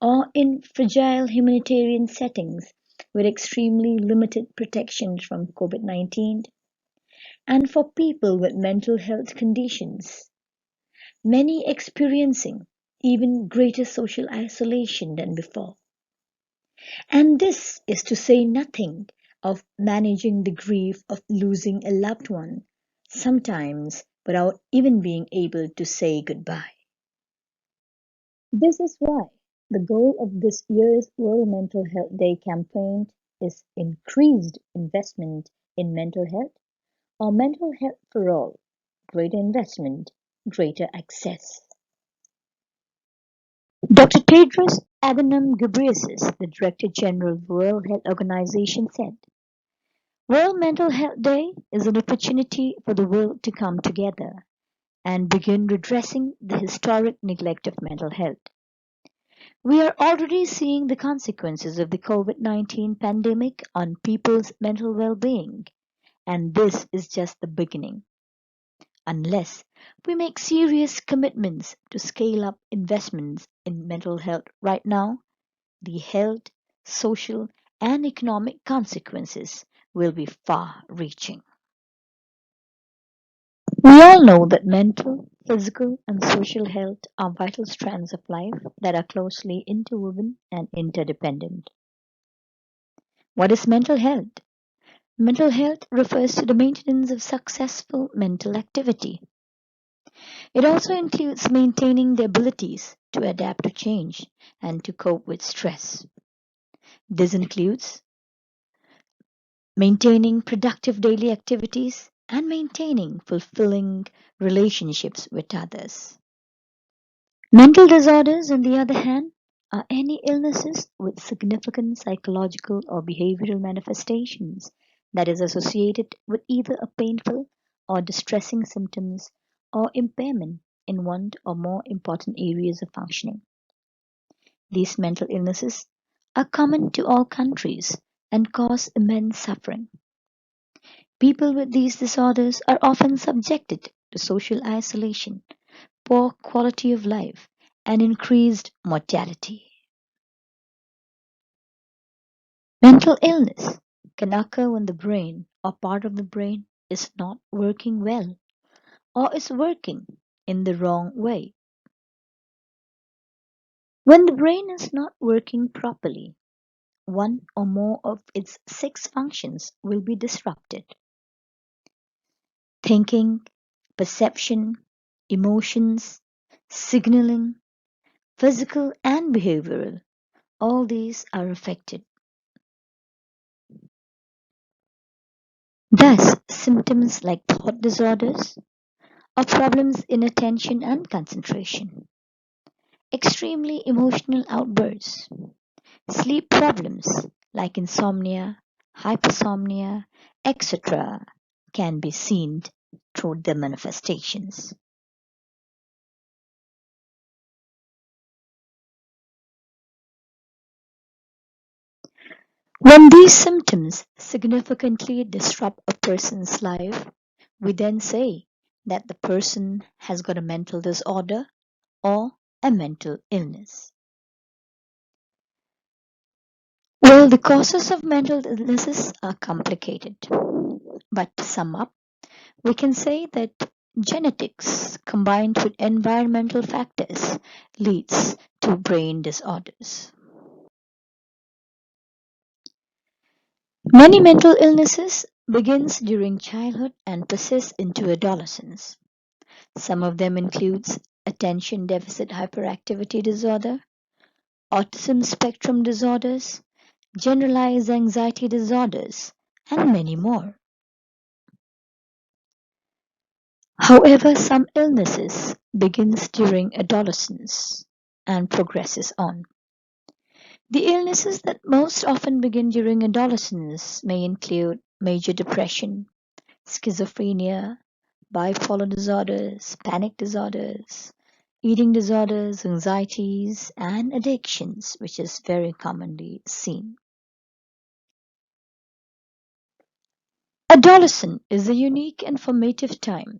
or in fragile humanitarian settings with extremely limited protection from COVID-19, and for people with mental health conditions, many experiencing even greater social isolation than before. And this is to say nothing of managing the grief of losing a loved one, sometimes without even being able to say goodbye. This is why the goal of this year's World Mental Health Day campaign is increased investment in mental health, or mental health for all, greater investment, greater access. Dr. Tedros Adhanom Ghebreyesus, the Director General of the World Health Organization, said, World Mental Health Day is an opportunity for the world to come together and begin redressing the historic neglect of mental health. We are already seeing the consequences of the COVID-19 pandemic on people's mental well-being, and this is just the beginning. Unless we make serious commitments to scale up investments in mental health right now, the health, social, and economic consequences will be far-reaching. We all know that mental, physical, and social health are vital strands of life that are closely interwoven and interdependent. What is mental health? Mental health refers to the maintenance of successful mental activity. It also includes maintaining the abilities to adapt to change and to cope with stress. This includes maintaining productive daily activities and maintaining fulfilling relationships with others. Mental disorders, on the other hand, are any illnesses with significant psychological or behavioral manifestations that is associated with either a painful or distressing symptoms or impairment in one or more important areas of functioning. These mental illnesses are common to all countries and cause immense suffering. People with these disorders are often subjected to social isolation, poor quality of life, and increased mortality. Mental illness can occur when the brain or part of the brain is not working well or is working in the wrong way. When the brain is not working properly, one or more of its six functions will be disrupted. Thinking, perception, emotions, signaling, physical and behavioral, all these are affected. Thus, symptoms like thought disorders or problems in attention and concentration, extremely emotional outbursts, sleep problems like insomnia, hypersomnia, etc., can be seen through the manifestations. When these symptoms significantly disrupt a person's life, we then say that the person has got a mental disorder or a mental illness. Well, the causes of mental illnesses are complicated, but to sum up, we can say that genetics combined with environmental factors leads to brain disorders. Many mental illnesses begins during childhood and persist into adolescence. Some of them includes attention deficit hyperactivity disorder, autism spectrum disorders, generalized anxiety disorders, and many more. However, some illnesses begins during adolescence and progresses on. The illnesses that most often begin during adolescence may include major depression, schizophrenia, bipolar disorders, panic disorders, eating disorders, anxieties, and addictions, which is very commonly seen. Adolescence is a unique and formative time.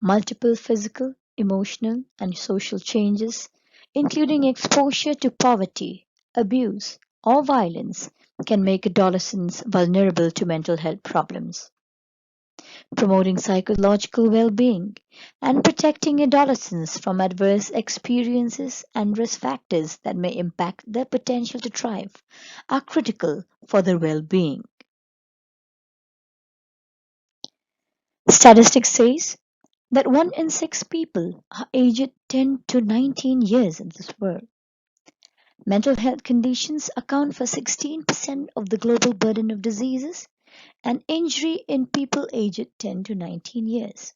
Multiple physical, emotional, and social changes, including exposure to poverty, abuse, or violence, can make adolescents vulnerable to mental health problems. Promoting psychological well-being and protecting adolescents from adverse experiences and risk factors that may impact their potential to thrive are critical for their well-being. Statistics says that 1 in 6 people are aged 10 to 19 years in this world. Mental health conditions account for 16% of the global burden of diseases and injury in people aged 10 to 19 years.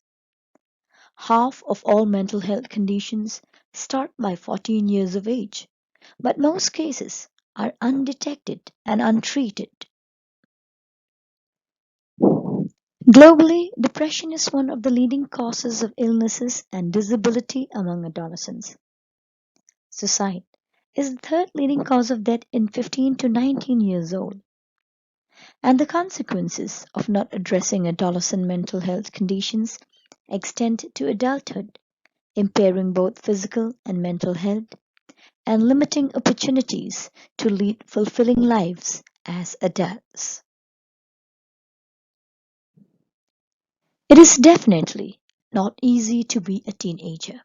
Half of all mental health conditions start by 14 years of age, but most cases are undetected and untreated. Globally, depression is one of the leading causes of illnesses and disability among adolescents. Suicide is the third leading cause of death in 15 to 19 years old. And the consequences of not addressing adolescent mental health conditions extend to adulthood, impairing both physical and mental health, and limiting opportunities to lead fulfilling lives as adults. It is definitely not easy to be a teenager.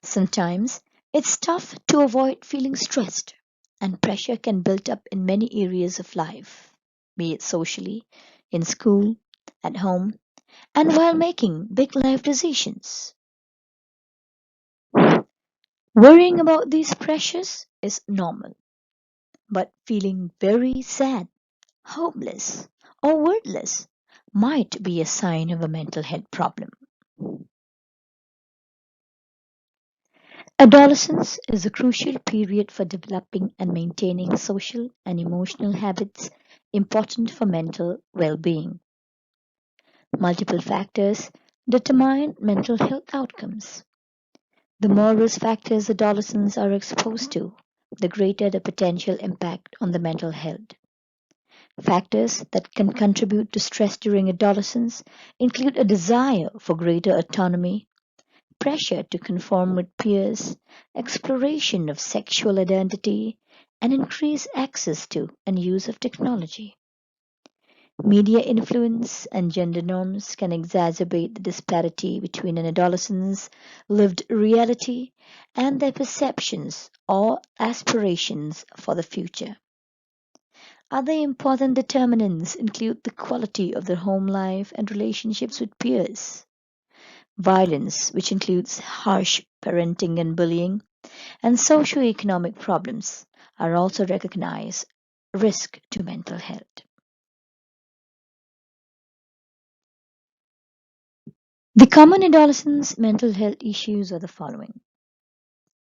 Sometimes it's tough to avoid feeling stressed, and pressure can build up in many areas of life. be it socially, in school, at home, and while making big life decisions. Worrying about these pressures is normal, but feeling very sad, hopeless, or worthless might be a sign of a mental health problem. Adolescence is a crucial period for developing and maintaining social and emotional habits important for mental well being. Multiple factors determine mental health outcomes. The more risk factors adolescents are exposed to, the greater the potential impact on the mental health. Factors that can contribute to stress during adolescence include a desire for greater autonomy, pressure to conform with peers, exploration of sexual identity, and increased access to and use of technology. Media influence and gender norms can exacerbate the disparity between an adolescent's lived reality and their perceptions or aspirations for the future. Other important determinants include the quality of their home life and relationships with peers. Violence, which includes harsh parenting and bullying, and socioeconomic problems, are also recognized risk to mental health. The common adolescents' mental health issues are the following: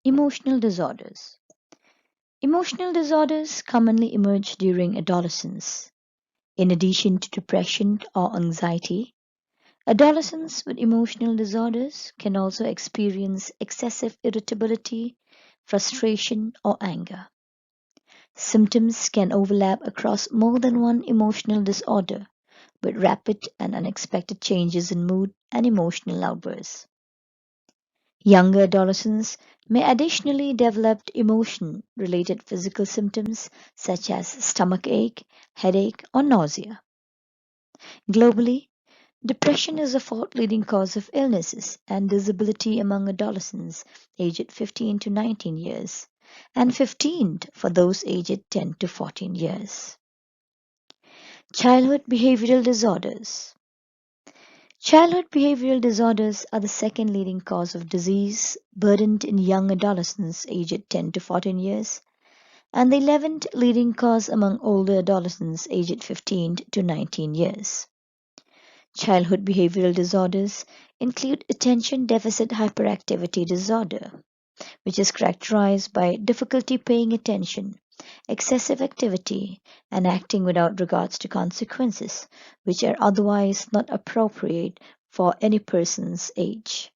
emotional disorders. Emotional disorders commonly emerge during adolescence. In addition to depression or anxiety, adolescents with emotional disorders can also experience excessive irritability, frustration, or anger. Symptoms can overlap across more than one emotional disorder, with rapid and unexpected changes in mood and emotional outbursts. Younger adolescents may additionally develop emotion related physical symptoms such as stomach ache, headache, or nausea. Globally, depression is the fourth leading cause of illnesses and disability among adolescents aged 15 to 19 years, and 15th for those aged 10 to 14 years. Childhood behavioral disorders. Childhood behavioral disorders are the second leading cause of disease burdened in young adolescents aged 10 to 14 years, and the 11th leading cause among older adolescents aged 15 to 19 years. Childhood behavioral disorders include attention deficit hyperactivity disorder, which is characterized by difficulty paying attention, excessive activity, and acting without regards to consequences, which are otherwise not appropriate for any person's age.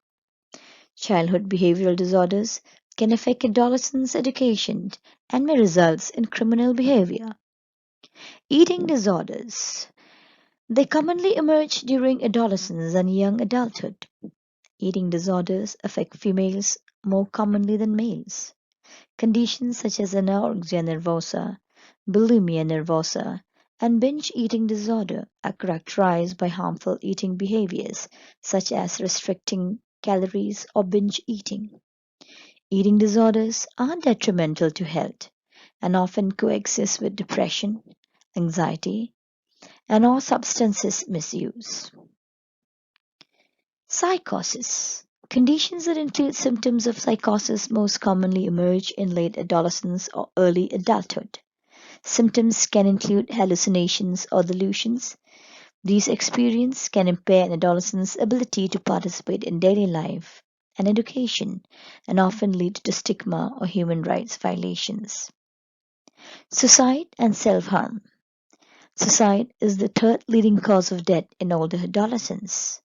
Childhood behavioral disorders can affect adolescents' education and may result in criminal behavior. Eating disorders. They commonly emerge during adolescence and young adulthood. Eating disorders affect females more commonly than males. Conditions such as anorexia nervosa, bulimia nervosa, and binge eating disorder are characterized by harmful eating behaviors such as restricting calories or binge eating. Eating disorders are detrimental to health and often coexist with depression, anxiety, and or substances misuse. Psychosis. Conditions that include symptoms of psychosis most commonly emerge in late adolescence or early adulthood. Symptoms can include hallucinations or delusions. These experiences can impair an adolescent's ability to participate in daily life and education and often lead to stigma or human rights violations. Suicide and self-harm. Suicide is the third leading cause of death in older adolescents,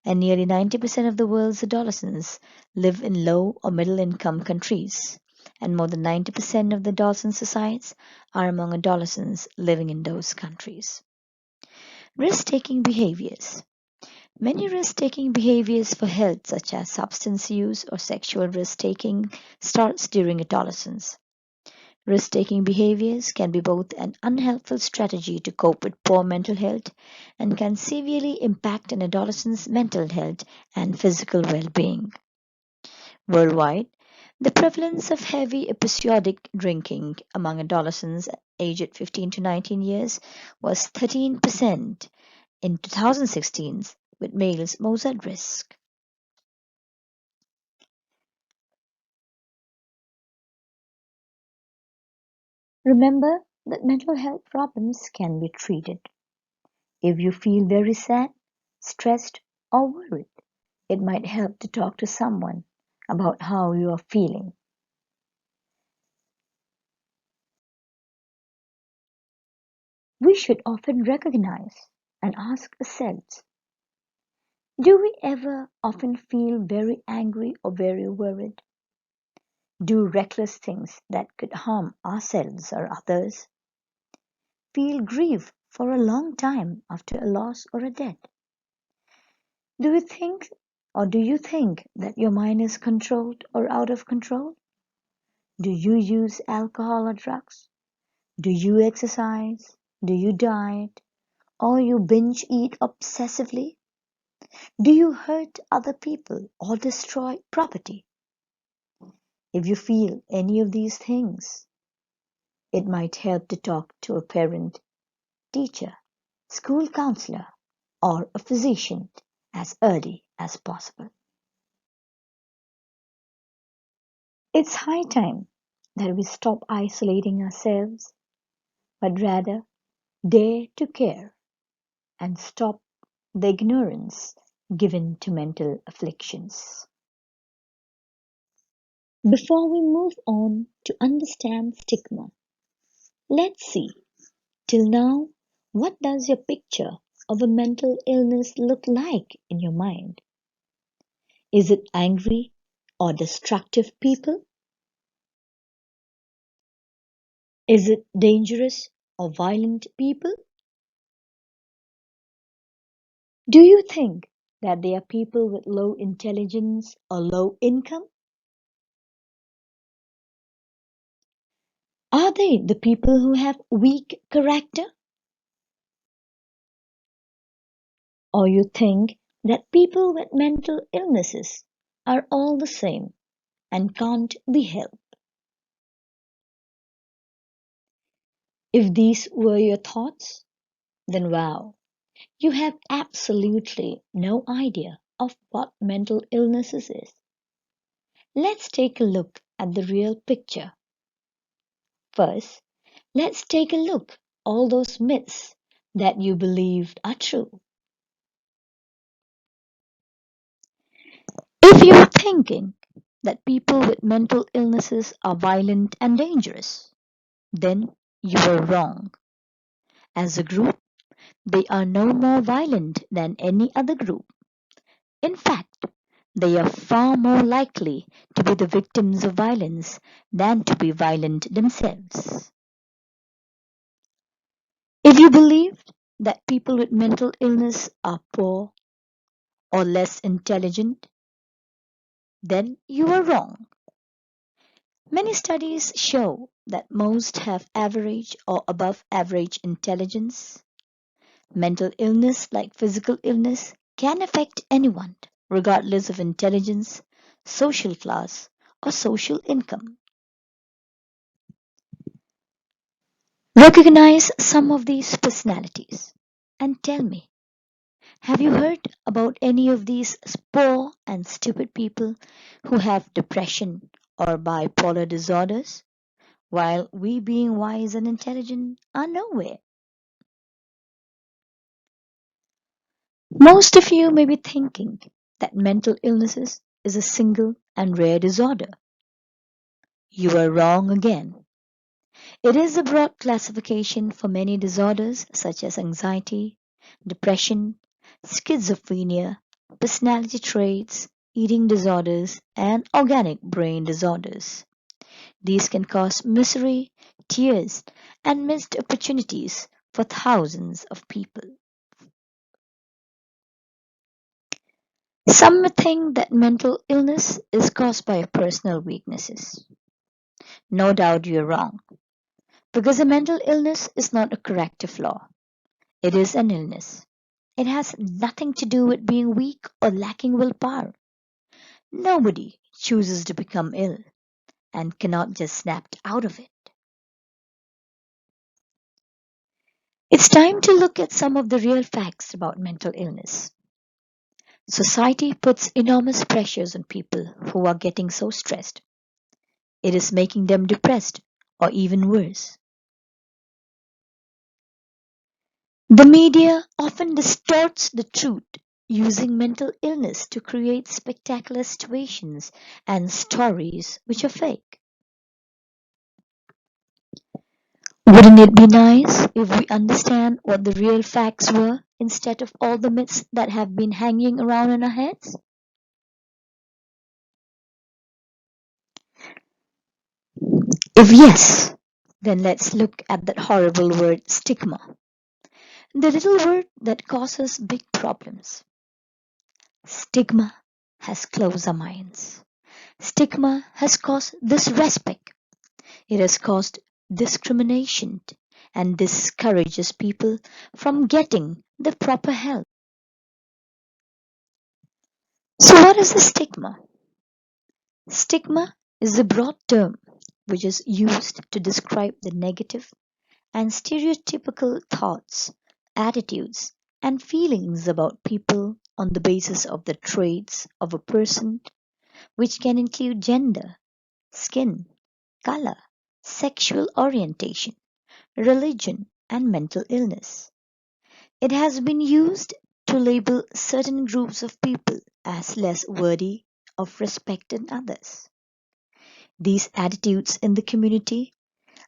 and nearly 90% of the world's adolescents live in low or middle income countries, and more than 90% of the adolescent suicides are among adolescents living in those countries. Risk-taking behaviors. Many risk-taking behaviors for health, such as substance use or sexual risk-taking, starts during adolescence. Risk-taking behaviors can be both an unhelpful strategy to cope with poor mental health and can severely impact an adolescent's mental health and physical well-being. Worldwide, the prevalence of heavy episodic drinking among adolescents aged 15 to 19 years was 13% in 2016, with males most at risk. Remember that mental health problems can be treated. If you feel very sad, stressed, or worried, it might help to talk to someone about how you are feeling. We should often recognize and ask ourselves, do we ever often feel very angry or very worried? Do reckless things that could harm ourselves or others? Feel grief for a long time after a loss or a death? Do you think that your mind is controlled or out of control? Do you use alcohol or drugs? Do you exercise? Do you diet? Or you binge eat obsessively? Do you hurt other people or destroy property? If you feel any of these things, it might help to talk to a parent, teacher, school counselor, or a physician as early as possible. It's high time that we stop isolating ourselves, but rather dare to care and stop the ignorance given to mental afflictions. Before we move on to understand stigma, let's see, till now, what does your picture of a mental illness look like in your mind? Is it angry or destructive people? Is it dangerous or violent people? Do you think that they are people with low intelligence or low income? Are they the people who have weak character? Or you think that people with mental illnesses are all the same and can't be helped? If these were your thoughts, then wow, you have absolutely no idea of what mental illnesses is. Let's take a look at the real picture. First, let's take a look all those myths that you believed are true. If you're thinking that people with mental illnesses are violent and dangerous, then you are wrong. As a group, they are no more violent than any other group. In fact, they are far more likely to be the victims of violence than to be violent themselves. If you believed that people with mental illness are poor or less intelligent, then you are wrong. Many studies show that most have average or above average intelligence. Mental illness, like physical illness, can affect anyone, regardless of intelligence, social class, or social income. Recognize some of these personalities and tell me, have you heard about any of these poor and stupid people who have depression or bipolar disorders, while we being wise and intelligent are nowhere? Most of you may be thinking that mental illnesses is a single and rare disorder. You are wrong again. It is a broad classification for many disorders such as anxiety, depression, schizophrenia, personality traits, eating disorders, and organic brain disorders. These can cause misery, tears, and missed opportunities for thousands of people. Some may think that mental illness is caused by personal weaknesses. No doubt you're wrong, because a mental illness is not a character flaw. It is an illness. It has nothing to do with being weak or lacking willpower. Nobody chooses to become ill and cannot just snap out of it. It's time to look at some of the real facts about mental illness. Society puts enormous pressures on people who are getting so stressed. It is making them depressed, or even worse. The media often distorts the truth, using mental illness to create spectacular situations and stories which are fake. Wouldn't it be nice if we understand what the real facts were instead of all the myths that have been hanging around in our heads? If yes, then let's look at that horrible word stigma, the little word that causes big problems. Stigma has closed our minds. Stigma has caused disrespect. It has caused discrimination and discourages people from getting the proper help. So, what is the stigma? Stigma is a broad term which is used to describe the negative and stereotypical thoughts, attitudes, and feelings about people on the basis of the traits of a person, which can include gender, skin, color, sexual orientation, religion, and mental illness. It has been used to label certain groups of people as less worthy of respect than others. These attitudes in the community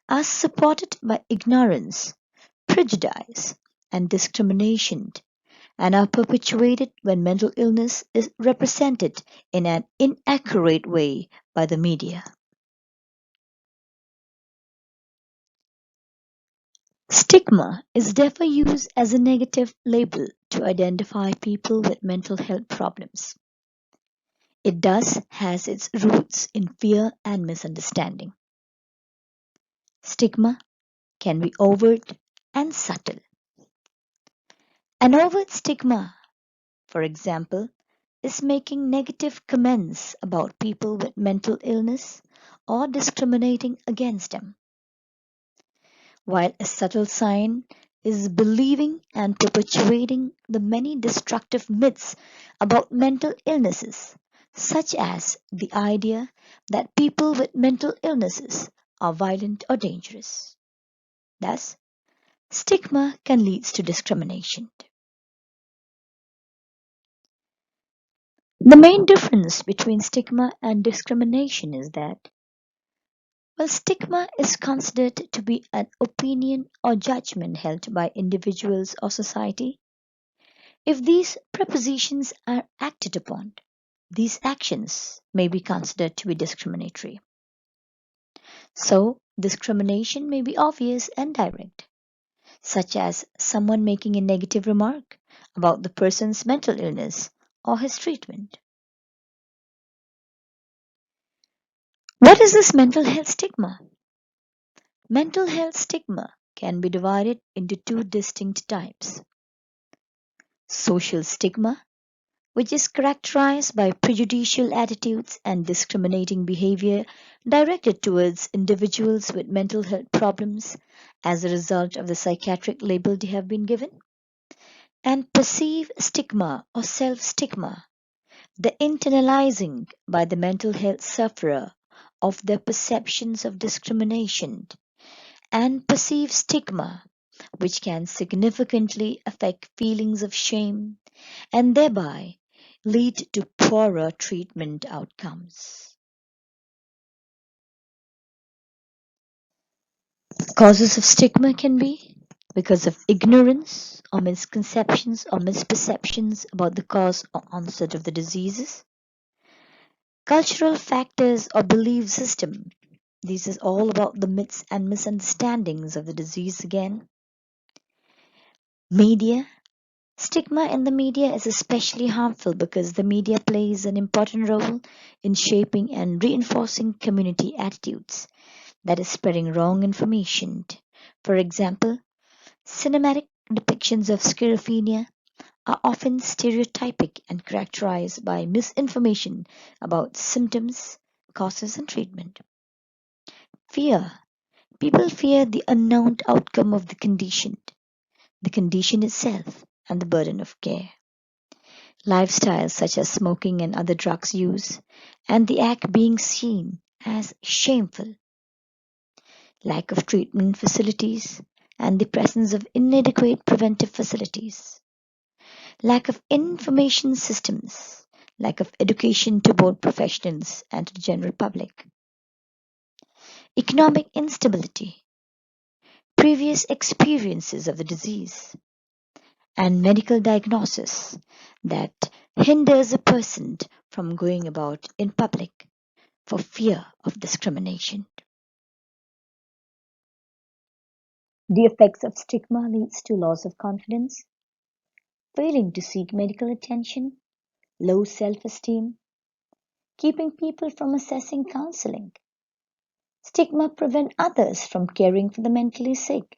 are supported by ignorance, prejudice, and discrimination, and are perpetuated when mental illness is represented in an inaccurate way by the media. Stigma is therefore used as a negative label to identify people with mental health problems. It thus has its roots in fear and misunderstanding. Stigma can be overt and subtle. An overt stigma, for example, is making negative comments about people with mental illness or discriminating against them, while a subtle sign is believing and perpetuating the many destructive myths about mental illnesses, such as the idea that people with mental illnesses are violent or dangerous. Thus, stigma can lead to discrimination. The main difference between stigma and discrimination is that while stigma is considered to be an opinion or judgment held by individuals or society, if these prepositions are acted upon, these actions may be considered to be discriminatory. So, discrimination may be obvious and direct, such as someone making a negative remark about the person's mental illness or his treatment. What is this mental health stigma? Mental health stigma can be divided into two distinct types. Social stigma, which is characterized by prejudicial attitudes and discriminating behavior directed towards individuals with mental health problems as a result of the psychiatric label they have been given. And perceived stigma or self stigma, the internalizing by the mental health sufferer of their perceptions of discrimination, and perceived stigma, which can significantly affect feelings of shame and thereby lead to poorer treatment outcomes. Causes of stigma can be because of ignorance or misconceptions or misperceptions about the cause or onset of the diseases, cultural factors or belief system. This is all about the myths and misunderstandings of the disease again. Media. Stigma in the media is especially harmful because the media plays an important role in shaping and reinforcing community attitudes that is spreading wrong information. For example, cinematic depictions of schizophrenia are often stereotypic and characterized by misinformation about symptoms, causes, and treatment. Fear. People fear the unknown outcome of the condition. the condition itself, and the burden of care. Lifestyles such as smoking and other drugs use, and the act being seen as shameful. Lack of treatment facilities, and the presence of inadequate preventive facilities. Lack of information systems, lack of education to both professionals and to the general public. Economic instability, previous experiences of the disease, and medical diagnosis that hinders a person from going about in public for fear of discrimination. The effects of stigma leads to loss of confidence, failing to seek medical attention, low self-esteem, keeping people from accessing counseling. Stigma prevents others from caring for the mentally sick.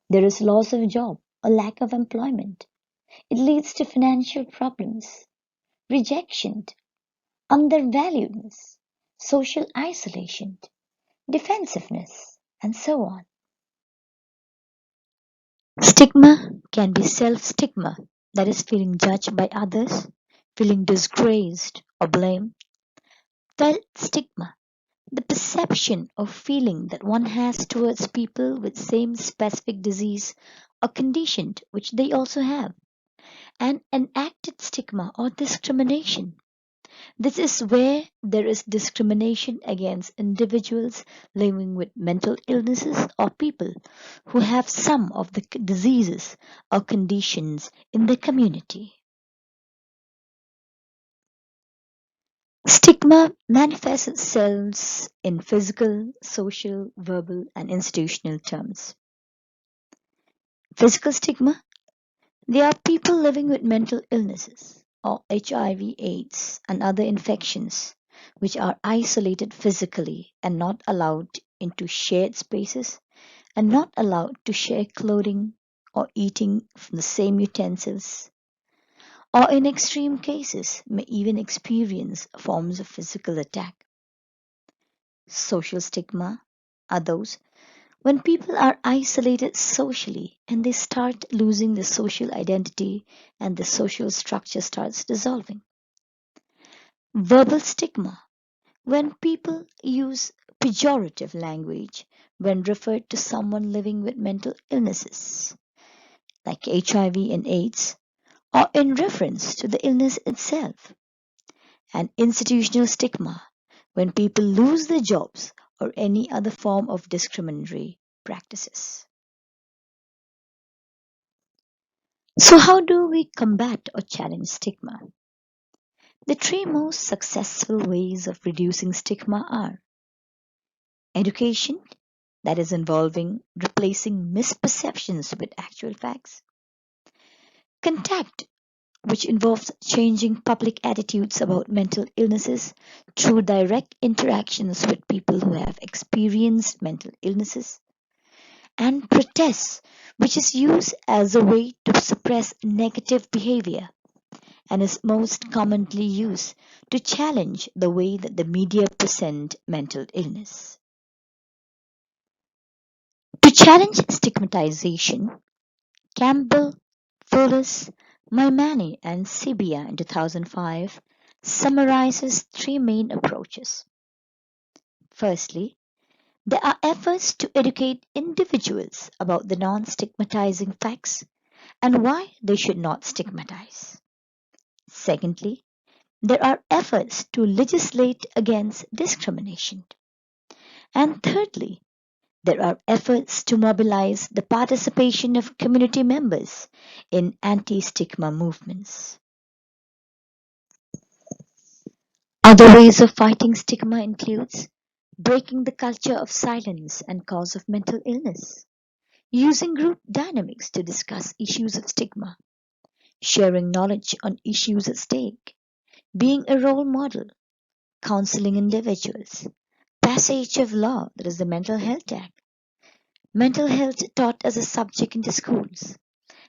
There is loss of job or lack of employment. It leads to financial problems, rejection, undervaluedness, social isolation, defensiveness, and so on. Stigma can be self-stigma, that is feeling judged by others, feeling disgraced or blamed. Felt stigma, the perception or feeling that one has towards people with same specific disease or condition which they also have. And enacted stigma or discrimination. This is where there is discrimination against individuals living with mental illnesses or people who have some of the diseases or conditions in the community. Stigma manifests itself in physical, social, verbal, and institutional terms. Physical stigma. They are people living with mental illnesses or HIV/AIDS and other infections which are isolated physically and not allowed into shared spaces and not allowed to share clothing or eating from the same utensils, or in extreme cases may even experience forms of physical attack. Social stigma are those when people are isolated socially and they start losing their social identity and the social structure starts dissolving. Verbal stigma, when people use pejorative language when referred to someone living with mental illnesses like HIV and AIDS, or in reference to the illness itself. And institutional stigma, when people lose their jobs or any other form of discriminatory practices. So, how do we combat or challenge stigma? The three most successful ways of reducing stigma are education, that is involving replacing misperceptions with actual facts, contact, which involves changing public attitudes about mental illnesses through direct interactions with people who have experienced mental illnesses, and protest, which is used as a way to suppress negative behavior and is most commonly used to challenge the way that the media present mental illness. To challenge stigmatization, Campbell, Fuller, Maimani, and Sibia in 2005 summarizes three main approaches. Firstly, there are efforts to educate individuals about the non-stigmatizing facts and why they should not stigmatize. Secondly, there are efforts to legislate against discrimination. And thirdly, there are efforts to mobilize the participation of community members in anti-stigma movements. Other ways of fighting stigma includes breaking the culture of silence and cause of mental illness, using group dynamics to discuss issues of stigma, sharing knowledge on issues at stake, being a role model, counseling individuals, passage of law, that is the Mental Health Act, mental health taught as a subject in the schools,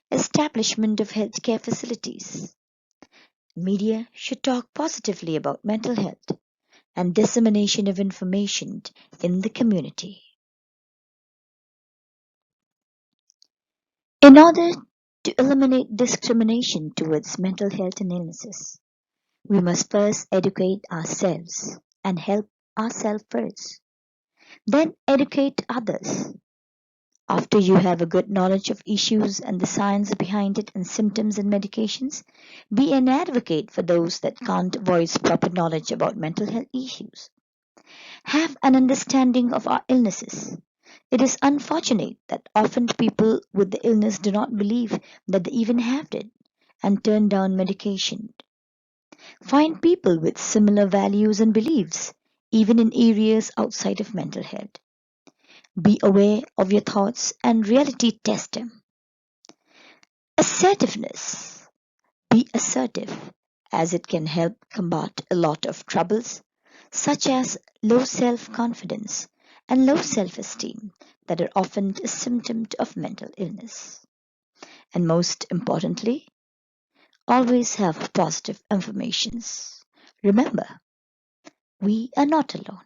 establishment of healthcare facilities. Media should talk positively about mental health and dissemination of information in the community. In order to eliminate discrimination towards mental health and illnesses, we must first educate ourselves and help ourselves first, then educate others. After you have a good knowledge of issues and the science behind it and symptoms and medications, be an advocate for those that can't voice proper knowledge about mental health issues. Have an understanding of our illnesses. It is unfortunate that often people with the illness do not believe that they even have it and turn down medication. Find people with similar values and beliefs, even in areas outside of mental health. Be aware of your thoughts and reality test them. Assertiveness. Be assertive, as it can help combat a lot of troubles, such as low self confidence and low self esteem, that are often a symptom of mental illness. And most importantly, always have positive affirmations. Remember, we are not alone.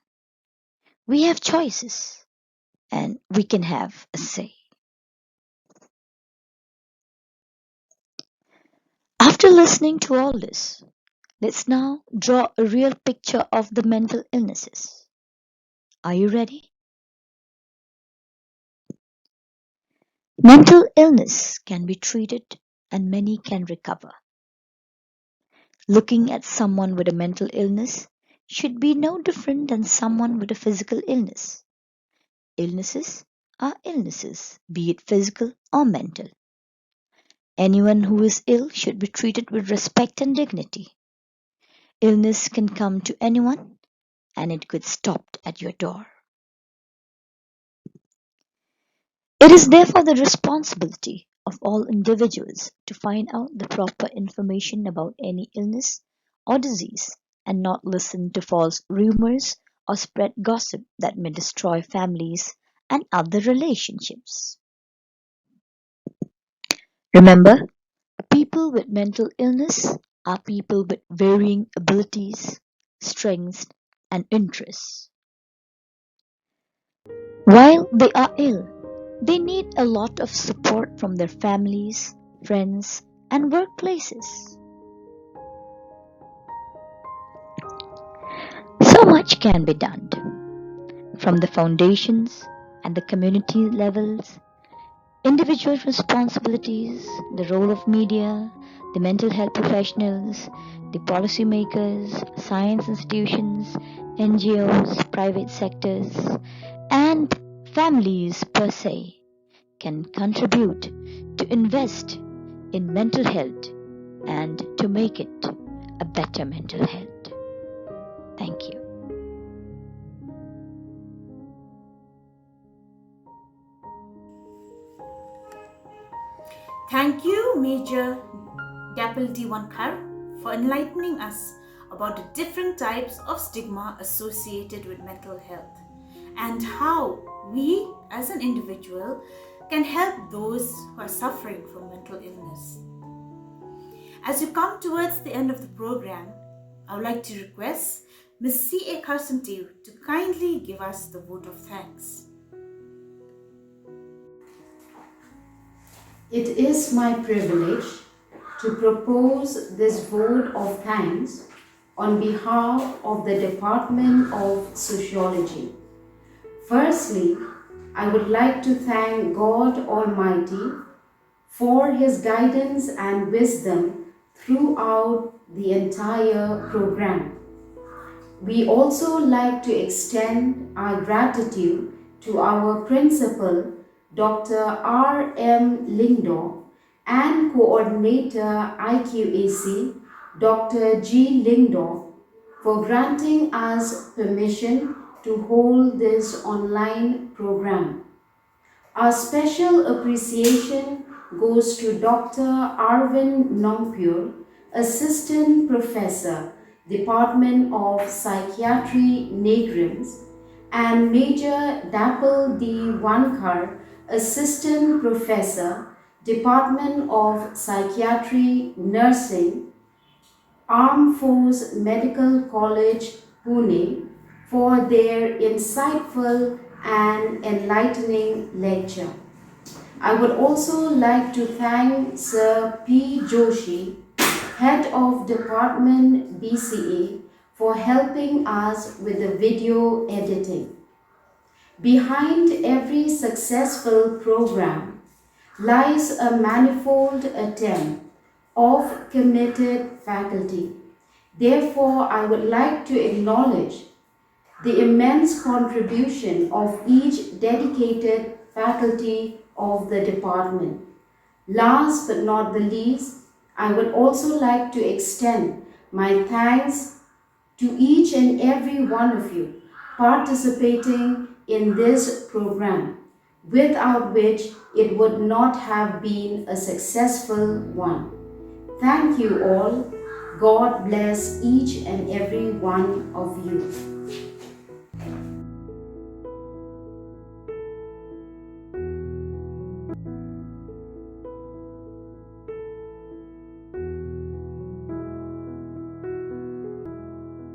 We have choices, and we can have a say. After listening to all this, let's now draw a real picture of the mental illnesses. Are you ready? Mental illness can be treated and many can recover. Looking at someone with a mental illness should be no different than someone with a physical illness. Illnesses are illnesses, be it physical or mental. Anyone who is ill should be treated with respect and dignity. Illness can come to anyone and it could stop at your door. It is therefore the responsibility of all individuals to find out the proper information about any illness or disease and not listen to false rumors or spread gossip that may destroy families and other relationships. Remember, people with mental illness are people with varying abilities, strengths, and interests. While they are ill, they need a lot of support from their families, friends, and workplaces. So much can be done from the foundations and the community levels, individual responsibilities, the role of media, the mental health professionals, the policymakers, science institutions, NGOs, private sectors, and families per se can contribute to invest in mental health and to make it a better mental health. Thank you. Thank you, Major Dapple Diwankar, for enlightening us about the different types of stigma associated with mental health and how we as an individual can help those who are suffering from mental illness. As you come towards the end of the program, I would like to request Ms. C.A. Carcentive to kindly give us the vote of thanks. It is my privilege to propose this vote of thanks on behalf of the Department of Sociology. Firstly, I would like to thank God Almighty for His guidance and wisdom throughout the entire program. We also like to extend our gratitude to our principal, Dr. R.M. Lingdor, and coordinator IQAC, Dr. G. Lingdor, for granting us permission to hold this online program. Our special appreciation goes to Dr. Arvind Nongpur, Assistant Professor, Department of Psychiatry, Nagrams, and Major Dapple D. Wankar, Assistant Professor, Department of Psychiatry, Nursing, Armed Force Medical College, Pune, for their insightful and enlightening lecture. I would also like to thank Sir P. Joshi, Head of Department BCA, for helping us with the video editing. Behind every successful program lies a manifold attempt of committed faculty. Therefore, I would like to acknowledge the immense contribution of each dedicated faculty of the department. Last but not the least, I would also like to extend my thanks to each and every one of you participating in this program, without which it would not have been a successful one. Thank you all. God bless each and every one of you.